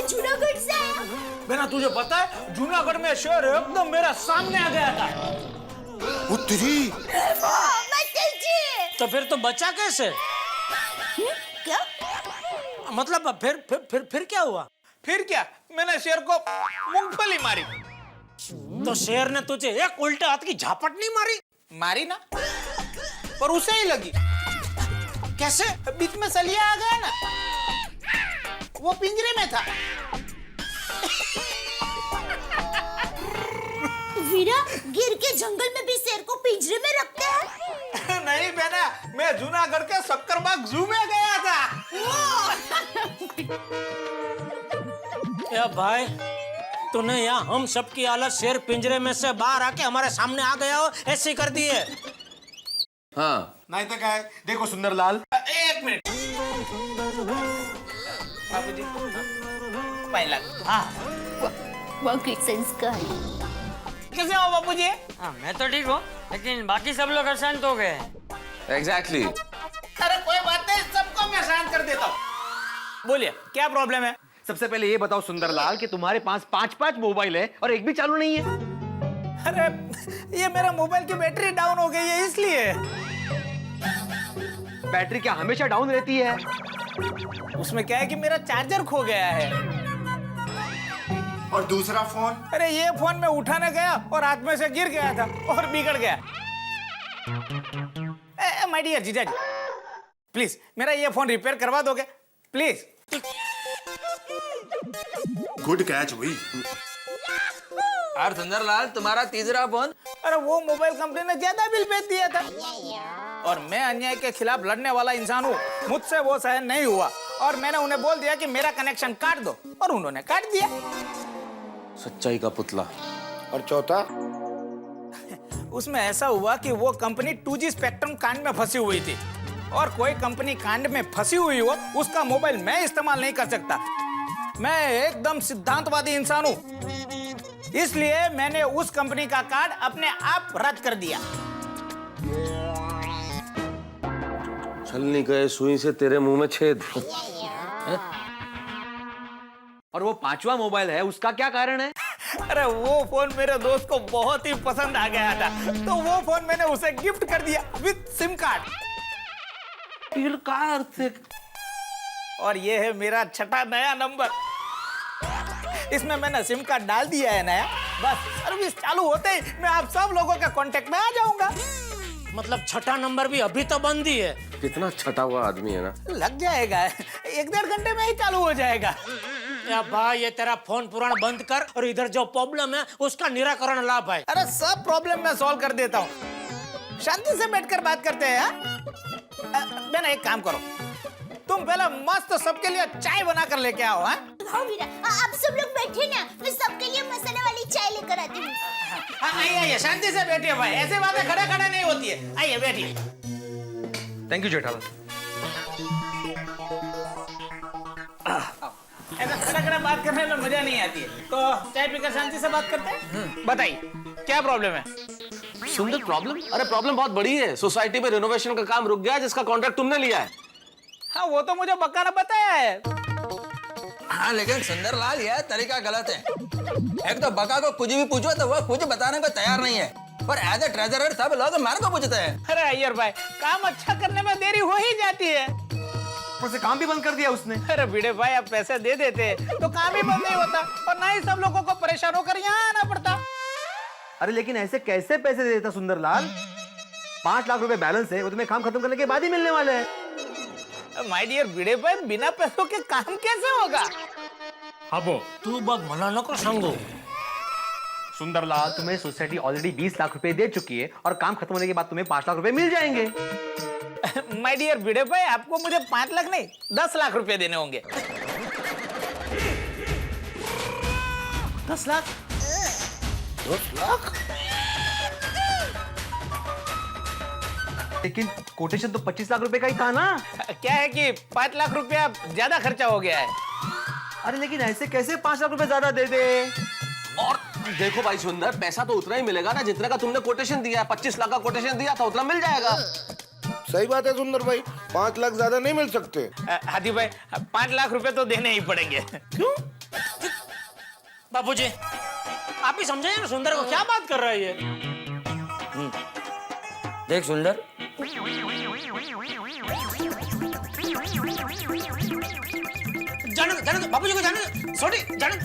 जूनागढ़ से आया। बेना, तुझे पता है जूनागढ़ में शेर एकदम मेरा सामने आ गया था। उत्तरी। तो फिर तो बचा कैसे? क्या मतलब फिर क्या हुआ? फिर क्या, मैंने शेर को मूंगफली मारी। तो शेर ने तुझे एक उल्टे हाथ की झापट नहीं मारी? मारी ना, पर उसे ही लगी। कैसे? बीच में सलिया आ गया ना, वो पिंजरे में था। वीरा, गिर के जंगल में भी शेर को पिंजरे में रखते हैं? नहीं बेना, मैं जूनागढ़ के सक्करबाग जू में गया था। या भाई, तूने यहाँ हम सबकी हालत शेर पिंजरे में से बाहर आके हमारे सामने आ गया हो ऐसे कर दी है। हाँ नहीं तो क्या है, देखो सुंदरलाल, एक मिनट बाबूजी, 5 लाख। हाँ वाकई संस्कार। कैसे हो बाबूजी? हाँ मैं तो ठीक हूँ, लेकिन बाकी सब लोग अशांत हो गए। एग्जैक्टली। अरे कोई बात नहीं, सबको मैं शांत कर देता हूँ। बोलिए क्या प्रॉब्लम है? सबसे पहले ये बताओ सुंदरलाल कि तुम्हारे पास 5-5 मोबाइल है और एक भी चालू नहीं है। अरे ये मेरा मोबाइल की बैटरी डाउन हो गई है इसलिए। बैटरी क्या हमेशा डाउन रहती है? उसमें क्या है कि मेरा चार्जर खो गया है। और दूसरा फोन? अरे ये फोन मैं उठाने गया और हाथ में से गिर गया था और बिगड़ गया। माय डियर जीजा जी, प्लीज मेरा ये फोन रिपेयर करवा दोगे प्लीज? गुड कैच हुई। और सुंदरलाल तुम्हारा तीसरा फोन? अरे वो मोबाइल कंपनी ने ज्यादा बिल भेज दिया था और मैं अन्याय के खिलाफ लड़ने वाला इंसान हूँ, मुझसे वो सहन नहीं हुआ और मैंने उन्हें बोल दिया कि मेरा कनेक्शन काट दो और उन्होंने काट दिया। सच्चाई का पुतला। और चौथा? उसमें ऐसा हुआ कि वो कंपनी 2G स्पेक्ट्रम कांड में फंसी हुई थी और कोई कंपनी कांड में फंसी हुई हो उसका मोबाइल मैं इस्तेमाल नहीं कर सकता। मैं एकदम सिद्धांतवादी इंसान हूँ, इसलिए मैंने उस कंपनी का कार्ड अपने आप रद्द कर दिया। छल नहीं गए सुई से तेरे मुंह में छेद। और वो 5वां मोबाइल है, उसका क्या कारण है? अरे वो फोन मेरे दोस्त को बहुत ही पसंद आ गया था तो वो फोन मैंने उसे गिफ्ट कर दिया विद सिम कार्ड। और ये है मेरा छठा नया नंबर। इसमें मैंने सिम कार्ड डाल दिया है नया, बस सर्विस चालू होते ही मैं आप सब लोगों के कांटेक्ट में आ जाऊंगा। मतलब छठा नंबर भी अभी तो बंद ही है। कितना छटा हुआ आदमी है ना। लग जाएगा, 1-1.5 घंटे में ही चालू हो जाएगा। या भाई ये तेरा फोन पुराना बंद कर और इधर जो प्रॉब्लम है उसका निराकरण ला भाई। अरे सब प्रॉब्लम मैं सॉल्व कर देता हूँ, शांति से बैठकर बात करते हैं। बेना एक काम करो, तुम पहले मस्त सबके लिए चाय बना कर लेके आओ। हाँ आप सब लोग बैठे ना, मैं सबके लिए मसाला वाली चाय लेकर आती हूँ। आइए शांति से बैठिए भाई, ऐसे बातें खड़े खड़े नहीं होती है। आइए बैठिए। Thank you Jethalal. ऐसा खड़ा खड़ा बात करने में मजा नहीं आती है, तो चाय पीकर शांति से बात करते हैं। बताइए क्या प्रॉब्लम है? सुंदर प्रॉब्लम? अरे प्रॉब्लम बहुत बड़ी है। सोसाइटी में रिनोवेशन का काम रुक गया जिसका कॉन्ट्रैक्ट तुमने लिया है। हाँ वो तो मुझे बक्का ने बताया है। हाँ लेकिन सुंदरलाल यह तरीका गलत है। एक तो बका को कुछ भी पूछो तो वो कुछ बताने को तैयार नहीं है, पर एज ए ट्रेजरर सब लोग मार को पूछते हैं। अरे अय्यर भाई, काम अच्छा करने में देरी हो ही जाती है। उसे काम भी बंद कर दिया उसने। अरे भिड़े भाई, आप पैसे दे देते तो काम ही बंद नहीं होता और ना ही सब लोगों को परेशान होकर यहाँ आना पड़ता। अरे लेकिन ऐसे कैसे पैसे दे देता सुंदरलाल? 5 लाख रुपए बैलेंस है, वो तुम्हें काम खत्म करने के बाद ही मिलने वाले हैं। माय डियर भिड़े भाई, बिना पैसों के काम कैसे होगा? अबो तू बग मना नको सांगो। सुंदरलाल, तुम्हें सोसाइटी ऑलरेडी 20 लाख रुपए दे चुकी है और काम खत्म होने के बाद तुम्हें 5 लाख रुपए मिल जाएंगे। माय डियर भिड़े भाई, आपको मुझे 5 लाख नहीं 10 लाख रुपए देने होंगे। 10 लाख? 10 लाख? लेकिन कोटेशन तो 25 लाख रुपए का ही था ना। क्या है कि 5 लाख रुपया ज्यादा खर्चा हो गया है। अरे लेकिन ऐसे कैसे 5 लाख रुपए ज्यादा दे दे? और देखो भाई सुंदर, पैसा तो उतना ही मिलेगा ना जितने का तुमने कोटेशन दिया है। 25 लाख का कोटेशन दिया था, उतना मिल जाएगा। सही बात है सुंदर भाई, 5 लाख ज्यादा नहीं मिल सकते। हाथी भाई, 5 लाख रुपए तो देने ही पड़ेंगे। क्यों? बाबूजी आप ही समझे ना सुंदर को क्या बात कर रहा है ये। देख सुंदर, जाने बाबूजी को जाने, सॉरी जाने।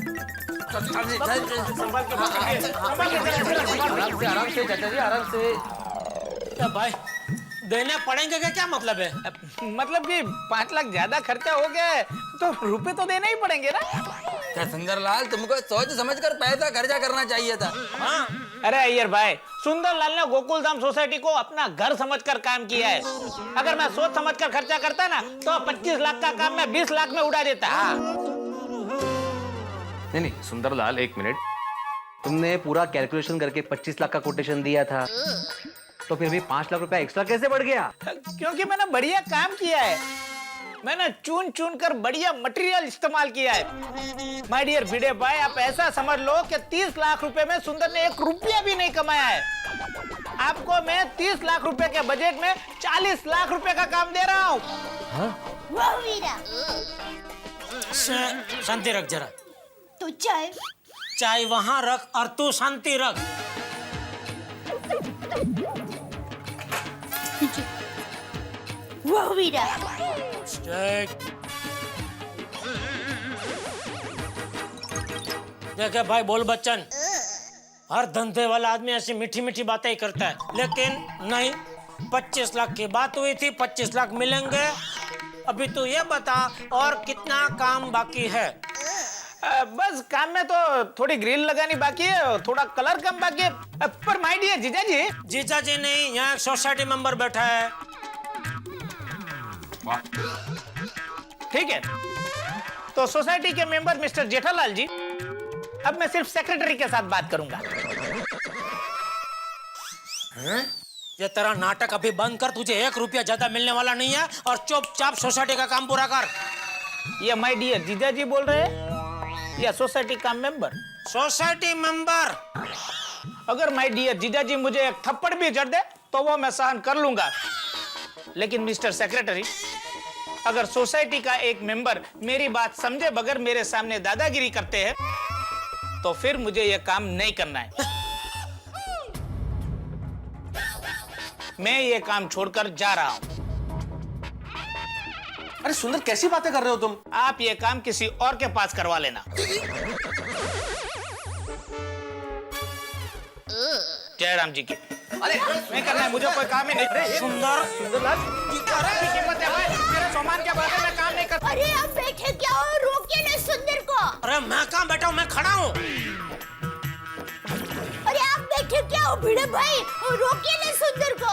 आराम से चाचा जी, आराम से। भाई देने पड़ेंगे क्या मतलब है? मतलब कि 5 लाख ज्यादा खर्चा हो गया है तो रुपए तो देने ही पड़ेंगे ना। क्या सुंदरलाल, तुमको सोच समझकर पैसा खर्चा करना चाहिए था। हाँ? अरे अय्यर भाई, सुंदरलाल ने गोकुल धाम सोसाइटी को अपना घर समझकर काम किया है। अगर मैं सोच समझकर खर्चा करता ना तो 25 लाख का काम मैं 20 लाख में उड़ा देता। नहीं सुंदरलाल, 1 मिनट। तुमने पूरा कैलकुलेशन करके 25 लाख का कोटेशन दिया था, तो फिर भी 5 लाख रुपया एक्स्ट्रा कैसे बढ़ गया? क्योंकि मैंने बढ़िया काम किया है। मैंने चुन चुन कर बढ़िया मटेरियल इस्तेमाल किया है। माय डियर भिड़े भाई, आप ऐसा समझ लो कि 30 लाख रुपए में सुंदर ने 1 रुपया भी नहीं कमाया है। आपको मैं 30 लाख रुपए के बजट में 40 लाख रुपए का काम दे रहा हूँ। वाह वीरा। शांति रख जरा। तो चाय चाय वहां रख और तू शांति रख। वाह वीरा। देखे भाई बोल बच्चन, हर धंधे वाला आदमी ऐसी मीठी मीठी बातें ही करता है, लेकिन नहीं, 25 लाख की बात हुई थी, 25 लाख मिलेंगे। अभी तू ये बता और कितना काम बाकी है? बस काम में तो थोड़ी ग्रिल लगानी बाकी है, थोड़ा कलर कम बाकी है। पर माय डियर जीजा जी। जीजा जी नहीं, यहाँ एक सोसाइटी मेंबर बैठा है। ठीक है, तो सोसाइटी के मेंबर मिस्टर जेठालाल जी, अब मैं सिर्फ सेक्रेटरी के साथ बात करूंगा। ये तेरा नाटक अभी बंद कर, तुझे 1 रुपया ज्यादा मिलने वाला नहीं है, और चुपचाप सोसाइटी का काम पूरा कर। ये माय डियर जीजा जी बोल रहे हैं या सोसाइटी का मेंबर? Society member. अगर माय डियर जीजा जी मुझे एक थप्पड़ भी जड़ दे तो वो मैं सहन कर लूंगा, लेकिन मिस्टर सेक्रेटरी, अगर सोसाइटी का एक मेंबर मेरी बात समझे बगैर मेरे सामने दादागिरी करते हैं तो फिर मुझे यह काम नहीं करना है। मैं ये काम छोड़कर जा रहा हूं। अरे सुंदर, कैसी बातें कर रहे हो तुम? आप ये काम किसी और के पास करवा लेना। जयराम जी की। अरे नहीं करना है, मुझे कोई काम ही नहीं। सुंदरलाल कीमत है भाई, मेरे सामान के बारे में काम नहीं कर। अरे आप बैठे क्या हो, रोकिए ना सुंदर को। अरे मैं कहाँ बैठा हूँ, मैं खड़ा हूँ। अरे आप बैठे क्या हो भिड़े भाई, रोकिए ना सुंदर को।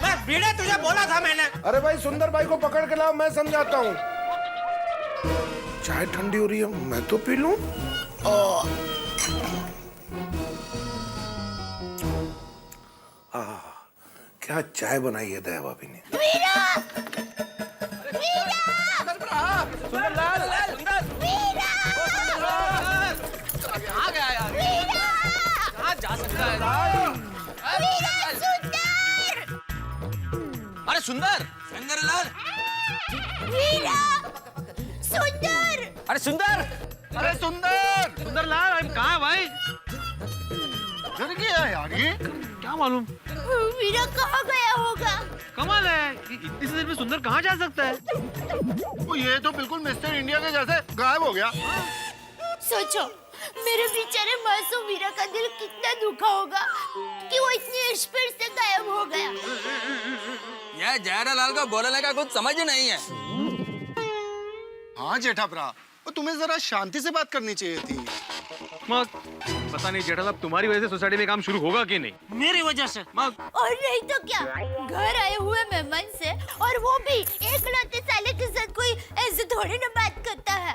मैं भिड़े तुझे बोला था मैंने। अरे भाई सुंदर भाई को पकड़ के लाओ, मैं समझाता हूँ। चाय ठंडी हो रही है, मैं तो पी लूं। क्या चाय बनाई है दया भाभी ने। वीरा! वीरा! सुंदरलाल, वीरा! कहाँ गया यार? वीरा! कहाँ जा सकता है? वीरा सुंदर! अरे सुंदर! सुंदरलाल! वीरा! सुंदर! अरे सुंदर! अरे सुंदर! सुंदरलाल, हम कहाँ भाई? डर गया यार ये। क्या मालूम? वीरा कहाँ गया होगा? कमाल है, इतनी सी देर में सुंदर कहाँ जा सकता है? वो ये तो बिल्कुल मिस्टर इंडिया के जैसे गायब हो गया। सोचो, मेरे बेचारे मासूम वीरा का दिल कितना दुखा होगा कि वो इतनी स्पीड से गायब हो गया। यह जयरालाल को बोलने का कुछ समझ नहीं है। हाँ जेठा भरा, वो तुम्हें जरा शांति से बात करनी चाहिए थी। मग पता नहीं जेठालाल, तुम्हारी वजह से सोसाइटी में काम शुरू होगा कि नहीं? मेरी वजह से? मग और नहीं तो क्या, घर आए हुए मेहमान से, और वो भी एक लौते साले के साथ कोई ऐसे थोड़ी ना बात करता है।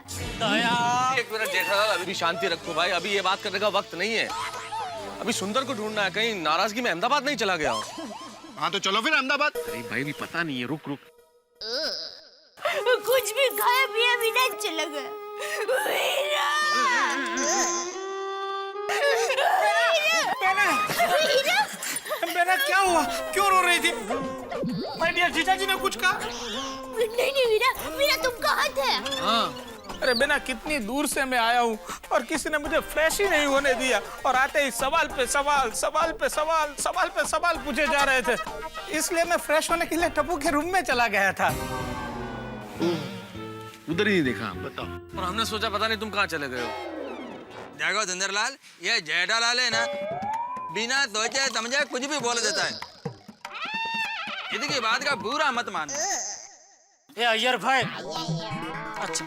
एक मिनट जेठालाल, अभी भी शांति रखो भाई, अभी ये बात करने का वक्त नहीं है। अभी सुंदर को ढूंढना है, कहीं नाराजगी में अहमदाबाद नहीं चला गया हूँ। हाँ तो चलो फिर अहमदाबाद। अरे भाई भी पता नहीं है, रुक रुक। कुछ भी खाया पिया बिना चला गया। वीरा! मेरा क्या हुआ, क्यों रो रही थी? माय डियर जीजा जी ने कुछ कहा? नहीं वीरा, वीरा तुम कहाँ थे? हाँ। अरे बिना कितनी दूर से मैं आया हूँ और किसी ने मुझे फ्रेश ही नहीं होने दिया, और आते ही सवाल पे सवाल, सवाल पे सवाल, सवाल पे सवाल पूछे जा रहे थे। इसलिए मैं फ्रेश होने के लिए टप्पू के रूम में चला गया था। उधर ही नहीं देखा, बताओ। और हमने सोचा पता नहीं तुम कहाँ चले गए हो। देखो सुंदरलाल, ये जेठालाल है ना, बिना सोचे समझे कुछ भी बोल देता है। इसकी बात का बुरा मत मानो। ये अय्यर भाई, अच्छा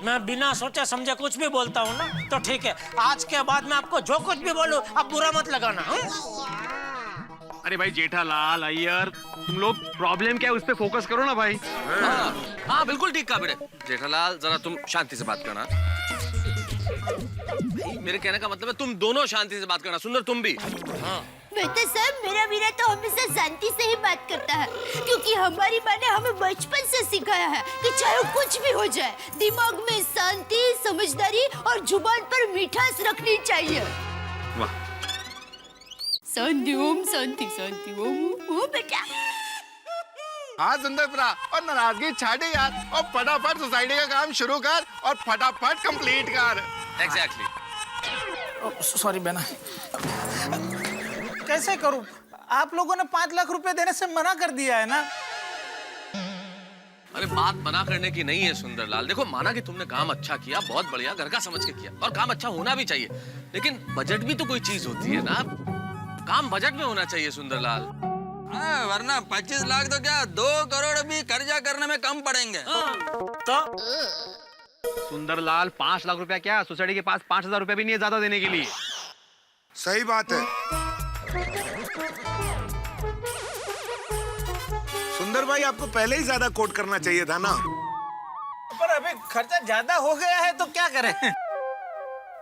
मैं बिना सोचे समझे कुछ भी बोलता हूँ ना, तो ठीक है, आज के बाद मैं आपको जो कुछ भी बोलूँ आप बुरा मत लगाना। अरे भाई जेठालाल, अय्यर, तुम लोग प्रॉब्लम क्या है उस पे फोकस करो ना भाई। हाँ बिल्कुल ठीक कहा बेटे। जेठालाल, जरा तुम शांति से बात करना। मेरे कहने का मतलब है तुम दोनों शांति से बात करना। सुंदर तुम भी। हाँ। बेटा सर, मेरा वीरा तो हमेशा शांति से ही बात करता है, क्योंकि हमारी माँ ने हमें बचपन से सिखाया है कि चाहे कुछ भी हो जाए, दिमाग में शांति, समझदारी और जुबान पर मिठास रखनी चाहिए। वाह। शांति ओम, शांति शांति ओम। ओ बेटा। हाँ सुंदर प्रा, और नाराजगी छाटे यार, और फटाफट सोसाइटी का काम शुरू कर और फटाफट कंप्लीट कर। एग्जैक्टली। सॉरी बहना, कैसे करूं? आप लोगों ने 5 लाख रुपए देने से मना कर दिया है ना। अरे बात मना करने की नहीं है सुंदरलाल। देखो, माना कि तुमने काम अच्छा किया, बहुत बढ़िया, घर का समझ के किया, और काम अच्छा होना भी चाहिए, लेकिन बजट भी तो कोई चीज होती है ना। काम बजट में होना चाहिए सुंदरलाल। वरना 25 लाख तो क्या 2 करोड़ भी कर्जा करने में कम पड़ेंगे। तो सुंदरलाल 5 लाख रुपया क्या, सोसाइटी के पास 5,000 रुपया भी नहीं है ज्यादा देने के लिए। सही बात है। सुंदर भाई, आपको पहले ही ज्यादा कोट करना चाहिए था ना। पर अभी खर्चा ज्यादा हो गया है तो क्या करें?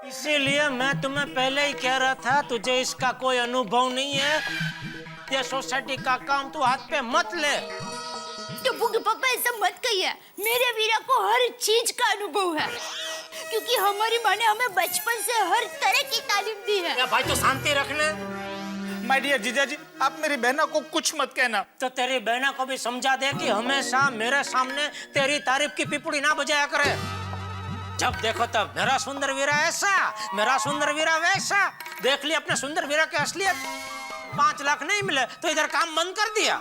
इसीलिए मैं तुम्हें पहले ही कह रहा था, तुझे इसका कोई अनुभव नहीं है, ये सोसाइटी का काम तू हाथ पे मत ले। टप्पू के पापा ऐसा मत कहिए, मेरे वीरा को हर चीज का अनुभव है, क्योंकि हमारी माँ ने हमें बचपन से हर तरह की तालीम दी है। क्या भाई, तो शांति रखना। माय डियर जीजा जी, आप मेरी बहना को कुछ मत कहना। तो तेरी बहना को भी समझा दे कि हमेशा मेरे सामने तेरी तारीफ की पिपड़ी ना बजाया करे। जब देखो तब मेरा सुंदर वीरा ऐसा, मेरा सुंदर वीरा वैसा। देख लिया अपने सुंदर वीरा की असलियत। 5 लाख नहीं मिले तो इधर काम बंद कर दिया।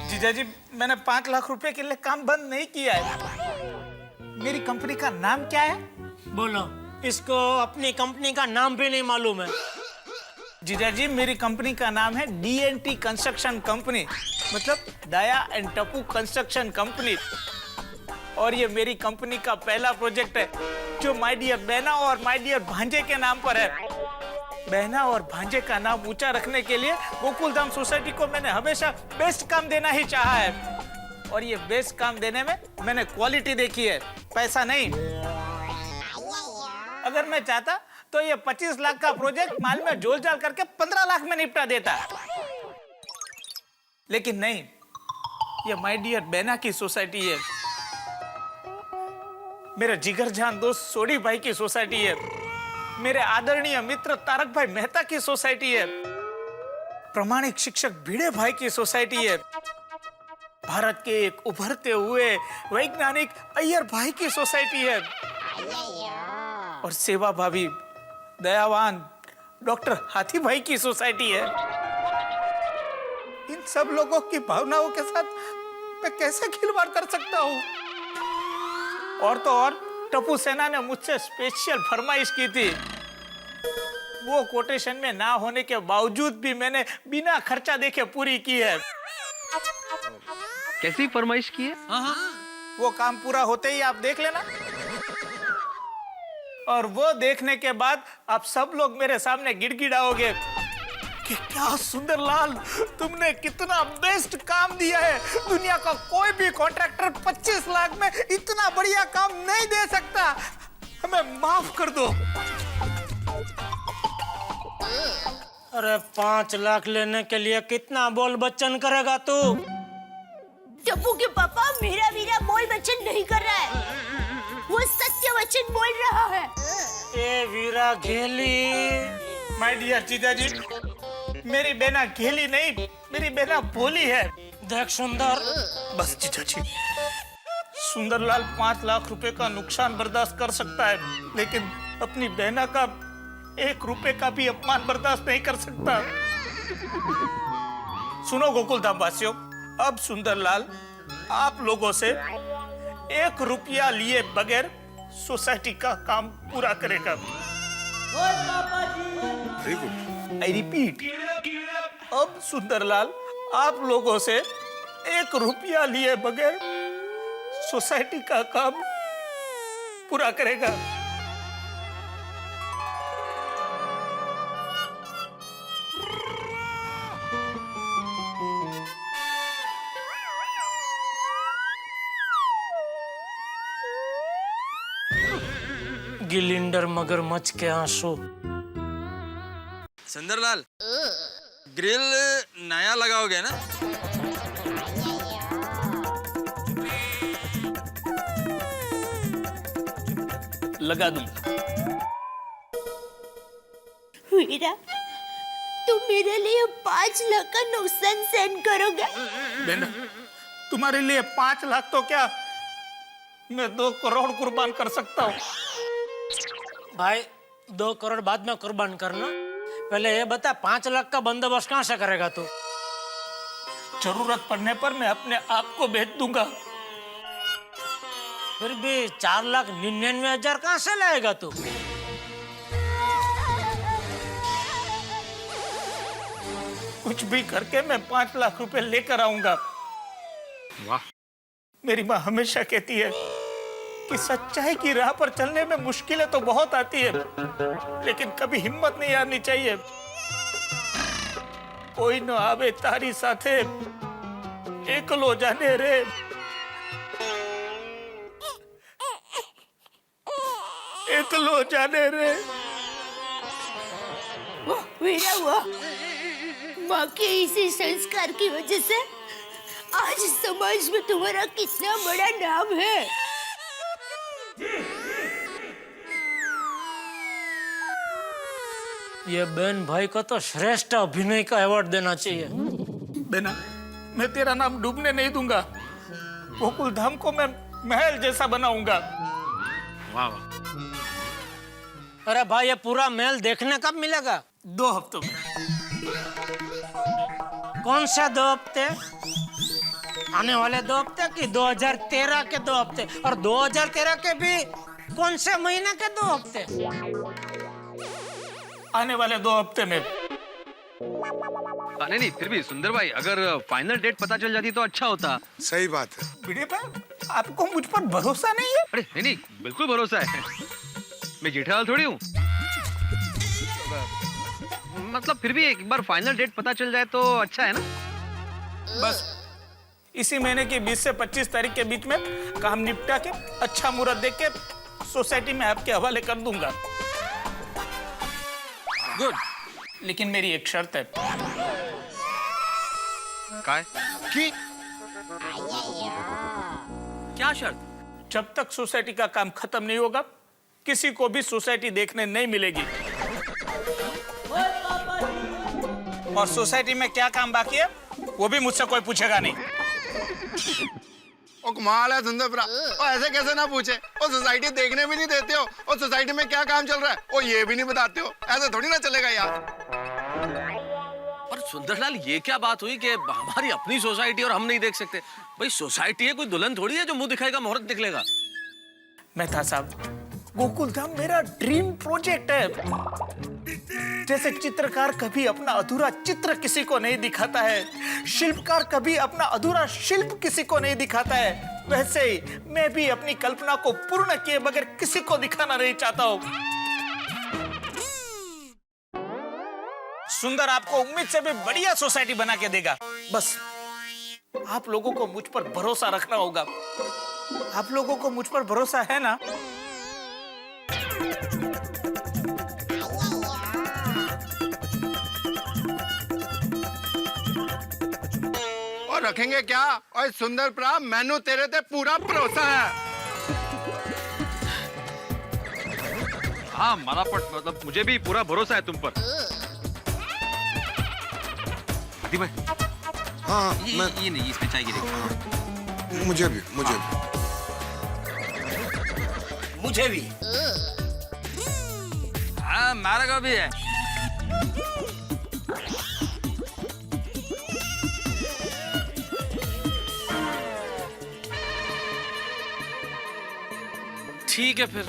जीजा जी, मैंने 5 लाख रुपए के लिए काम बंद नहीं किया है। मेरी कंपनी का नाम क्या है? बोलो। इसको अपनी कंपनी का नाम भी नहीं मालूम है। जीजा जी, मेरी कंपनी का नाम है DNT कंस्ट्रक्शन कंपनी, मतलब दया एंड टप्पू कंस्ट्रक्शन कंपनी। और ये मेरी कंपनी का पहला प्रोजेक्ट है, जो माय डियर बहना और माय डियर भांजे के नाम पर है। बहना और भांजे का नाम ऊंचा रखने के लिए गोकुलधाम सोसाइटी को मैंने हमेशा बेस्ट काम देना ही चाहा है, और ये बेस्ट काम देने में मैंने क्वालिटी देखी है, पैसा नहीं। अगर मैं चाहता तो ये 25 लाख का प्रोजेक्ट माल में जोल जाल करके 15 लाख में निपटा देता, लेकिन नहीं, ये माय डियर बहना की सोसाइटी है, मेरे जिगर जान दोस्त सोडी भाई की सोसाइटी है, मेरे आदरणीय मित्र तारक भाई मेहता की सोसाइटी है, प्रमाणिक शिक्षक भिड़े भाई की सोसाइटी है, भारत के एक उभरते हुए वैज्ञानिक अय्यर भाई की सोसाइटी है, और सेवा भाभी दयावान डॉक्टर हाथी भाई की सोसाइटी है। इन सब लोगों की भावनाओं के साथ मैं कैसे खिलवाड़ कर सकता हूँ? और तो और टप्पू सेना ने मुझसे स्पेशल फरमाइश की थी, वो कोटेशन में ना होने के बावजूद भी मैंने बिना खर्चा देखे पूरी की है। कैसी फरमाइश की है? वो काम पूरा होते ही आप देख लेना, और वो देखने के बाद आप सब लोग मेरे सामने गिड़गिड़ाओगे कि क्या सुंदरलाल, तुमने कितना बेस्ट काम दिया है। दुनिया का कोई भी कॉन्ट्रैक्टर 25 लाख में इतना बढ़िया काम नहीं दे सकता, हमें माफ कर दो। अरे 5 लाख लेने के लिए कितना बोल बच्चन करेगा तू? टप्पू के पापा, मेरा वीरा बोल बच्चन नहीं कर रहा है, वो सत्य वचन बोल रहा है। ए वीरा घेली। माय डियर जीजा जी, मेरी बेना घेली नहीं, मेरी बेना भोली है। देख सुंदर, बस जीजा जी, सुंदरलाल 5 लाख रुपए का नुकसान बर्दाश्त कर सकता है, लेकिन अपनी बहना का 1 रुपए का भी अपमान बर्दाश्त नहीं कर सकता। सुनो गोकुलधाम वासियों, अब सुंदरलाल आप लोगों से 1 रुपया लिए बगैर सोसाइटी का काम पूरा करेगा। Very good. आई रिपीट, अब सुंदरलाल आप लोगों से 1 रुपया लिए बगैर सोसाइटी का काम पूरा करेगा। गिलिंडर मगरमच्छ के आंसू। सुंदरलाल, ग्रिल नया लगाओगे ना? लगा दूं। वीरा, तुम मेरे लिए 5 लाख का नुकसान सेंड करोगे? बेना, तुम्हारे लिए 5 लाख तो क्या, मैं 2 करोड़ कुर्बान कर सकता हूँ। भाई 2 करोड़ बाद में कुर्बान करना, पहले ये बता 5 लाख का बंदोबस्त कहाँ से करेगा तू? जरूरत पड़ने पर मैं अपने आप को बेच दूंगा। फिर भी 4,99,000 कहाँ से लाएगा तू? कुछ भी करके मैं 5 लाख रुपए लेकर आऊंगा। वाह। मेरी माँ हमेशा कहती है कि सच्चाई की राह पर चलने में मुश्किलें तो बहुत आती है, लेकिन कभी हिम्मत नहीं हारनी चाहिए। कोई न आवे तारी साथे, एकलो जाने रे। एकलो जाने रे। वीरा, वाह, माँ के इसी संस्कार की वजह से आज समाज में तुम्हारा कितना बड़ा नाम है। ये बहन भाई को तो श्रेष्ठ अभिनय का अवार्ड देना चाहिए। बेना, मैं तेरा नाम डूबने नहीं दूंगा। गोकुल धाम को मैं महल जैसा बनाऊंगा। वाह वाह। अरे भाई, ये पूरा महल देखने कब मिलेगा? 2 हफ्तों में। कौन सा 2 हफ्ते? आने वाले 2 हफ्ते की 2013 के 2 हफ्ते, और 2013 के भी कौन से महीने के 2 हफ्ते? आने वाले 2 हफ्ते में। नहीं, फिर भी सुंदर भाई, अगर फाइनल डेट पता चल जाती तो अच्छा होता। सही बात है। वीडियो भाई, आपको मुझ पर भरोसा नहीं है? अरे नहीं, बिल्कुल भरोसा है। मैं जेठालाल थोड़ी हूँ। मतलब फिर भी एक बार फाइनल डेट पता चल जाए तो अच्छा है ना? बस इसी महीने की 20 से 25 तारीख के बीच में काम निपटा के अच्छा मुहूर्त देख के सोसाइटी में आपके हवाले कर दूंगा। गुड। लेकिन मेरी एक शर्त है। क्या शर्त? जब तक सोसाइटी का काम खत्म नहीं होगा, किसी को भी सोसाइटी देखने नहीं मिलेगी। और सोसाइटी में क्या काम बाकी है वो भी मुझसे कोई पूछेगा नहीं। ओ कमाल है सुंदर भरा, ओ ऐसे कैसे ना पूछे? ओ सोसाइटी देखने भी नहीं देते हो, और सोसाइटी में क्या काम चल रहा है ओ ये भी नहीं बताते हो। ऐसे थोड़ी ना चलेगा यार। और सुंदरलाल, ये क्या बात हुई कि हमारी अपनी सोसाइटी और हम नहीं देख सकते? भाई सोसाइटी है, कोई दुल्हन थोड़ी है जो मुंह दिखाएगा मुहूर्त निकलेगा। मेहता साहब, गोकुल धाम मेरा ड्रीम प्रोजेक्ट है। जैसे चित्रकार कभी अपना अधूरा चित्र किसी को नहीं दिखाता है, शिल्पकार कभी अपना अधूरा शिल्प किसी को नहीं दिखाता है, वैसे ही मैं भी अपनी कल्पना को पूर्ण किए बगैर किसी को दिखाना नहीं चाहता हूँ। सुंदर आपको उम्मीद से भी बढ़िया सोसाइटी बना के देगा। बस आप लोगों को मुझ पर भरोसा रखना होगा। आप लोगों को मुझ पर भरोसा है ना? और रखेंगे क्या? और सुंदर भरा, मैनू तेरे ते पूरा भरोसा है। हाँ, मारा पट, मतलब मुझे भी पूरा भरोसा है तुम पर। भाई, हाँ, ये नहीं, इसमें चाय गिरेगी। मुझे भी। मुझे भी। हाँ, मारा को भी है। ठीक है फिर।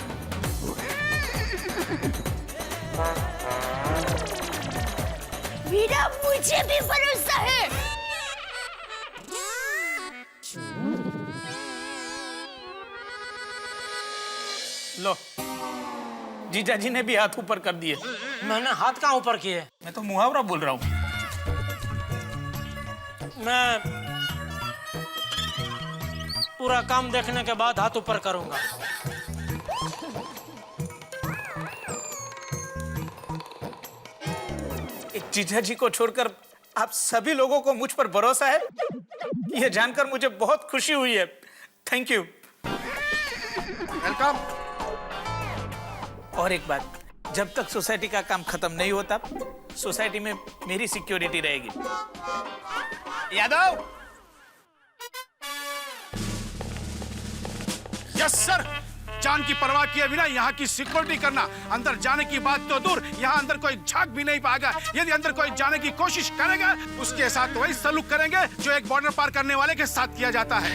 वीरा, मुझे भी भरोसा है। लो, जीजा जी ने भी हाथ ऊपर कर दिए। मैंने हाथ कहाँ ऊपर किए? मैं तो मुहावरा बोल रहा हूँ। मैं पूरा काम देखने के बाद हाथ ऊपर करूंगा। जीजा जी को छोड़कर आप सभी लोगों को मुझ पर भरोसा है, यह जानकर मुझे बहुत खुशी हुई है। Thank you. वेलकम। और एक बात, जब तक सोसाइटी का काम खत्म नहीं होता, सोसाइटी में मेरी सिक्योरिटी रहेगी। यादव। Yes sir. जान की परवाह किए बिना यहाँ की सिक्योरिटी करना। अंदर जाने की बात तो दूर, यहाँ अंदर कोई झांक भी नहीं पाएगा। यदि अंदर कोई जाने की कोशिश करेगा, उसके साथ वही सलूक करेंगे जो एक बॉर्डर पार करने वाले के साथ किया जाता है।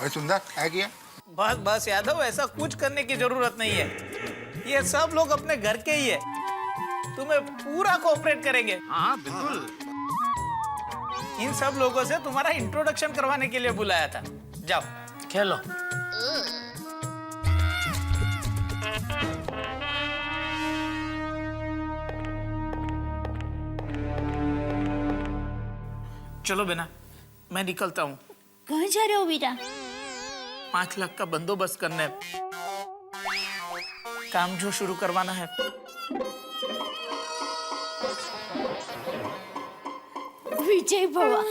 सुंदर है क्या? बस बस यादव, ऐसा कुछ करने की जरूरत नहीं है। ये सब लोग अपने घर के ही है, तुम्हें पूरा कोऑपरेट करेंगे। हाँ बिल्कुल। इन सब लोगों से तुम्हारा इंट्रोडक्शन करवाने के लिए बुलाया था। जाओ खेलो। चलो बेना, मैं निकलता हूँ। कहाँ जा रहे हो बेटा? 5 लाख का बंदोबस्त करने, काम जो शुरू करवाना है। विजय भवा।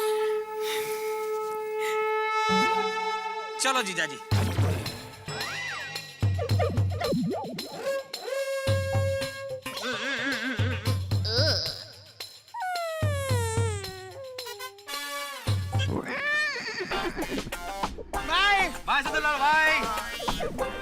चलो जीजा जी। बाय बाय सदलाल भाई।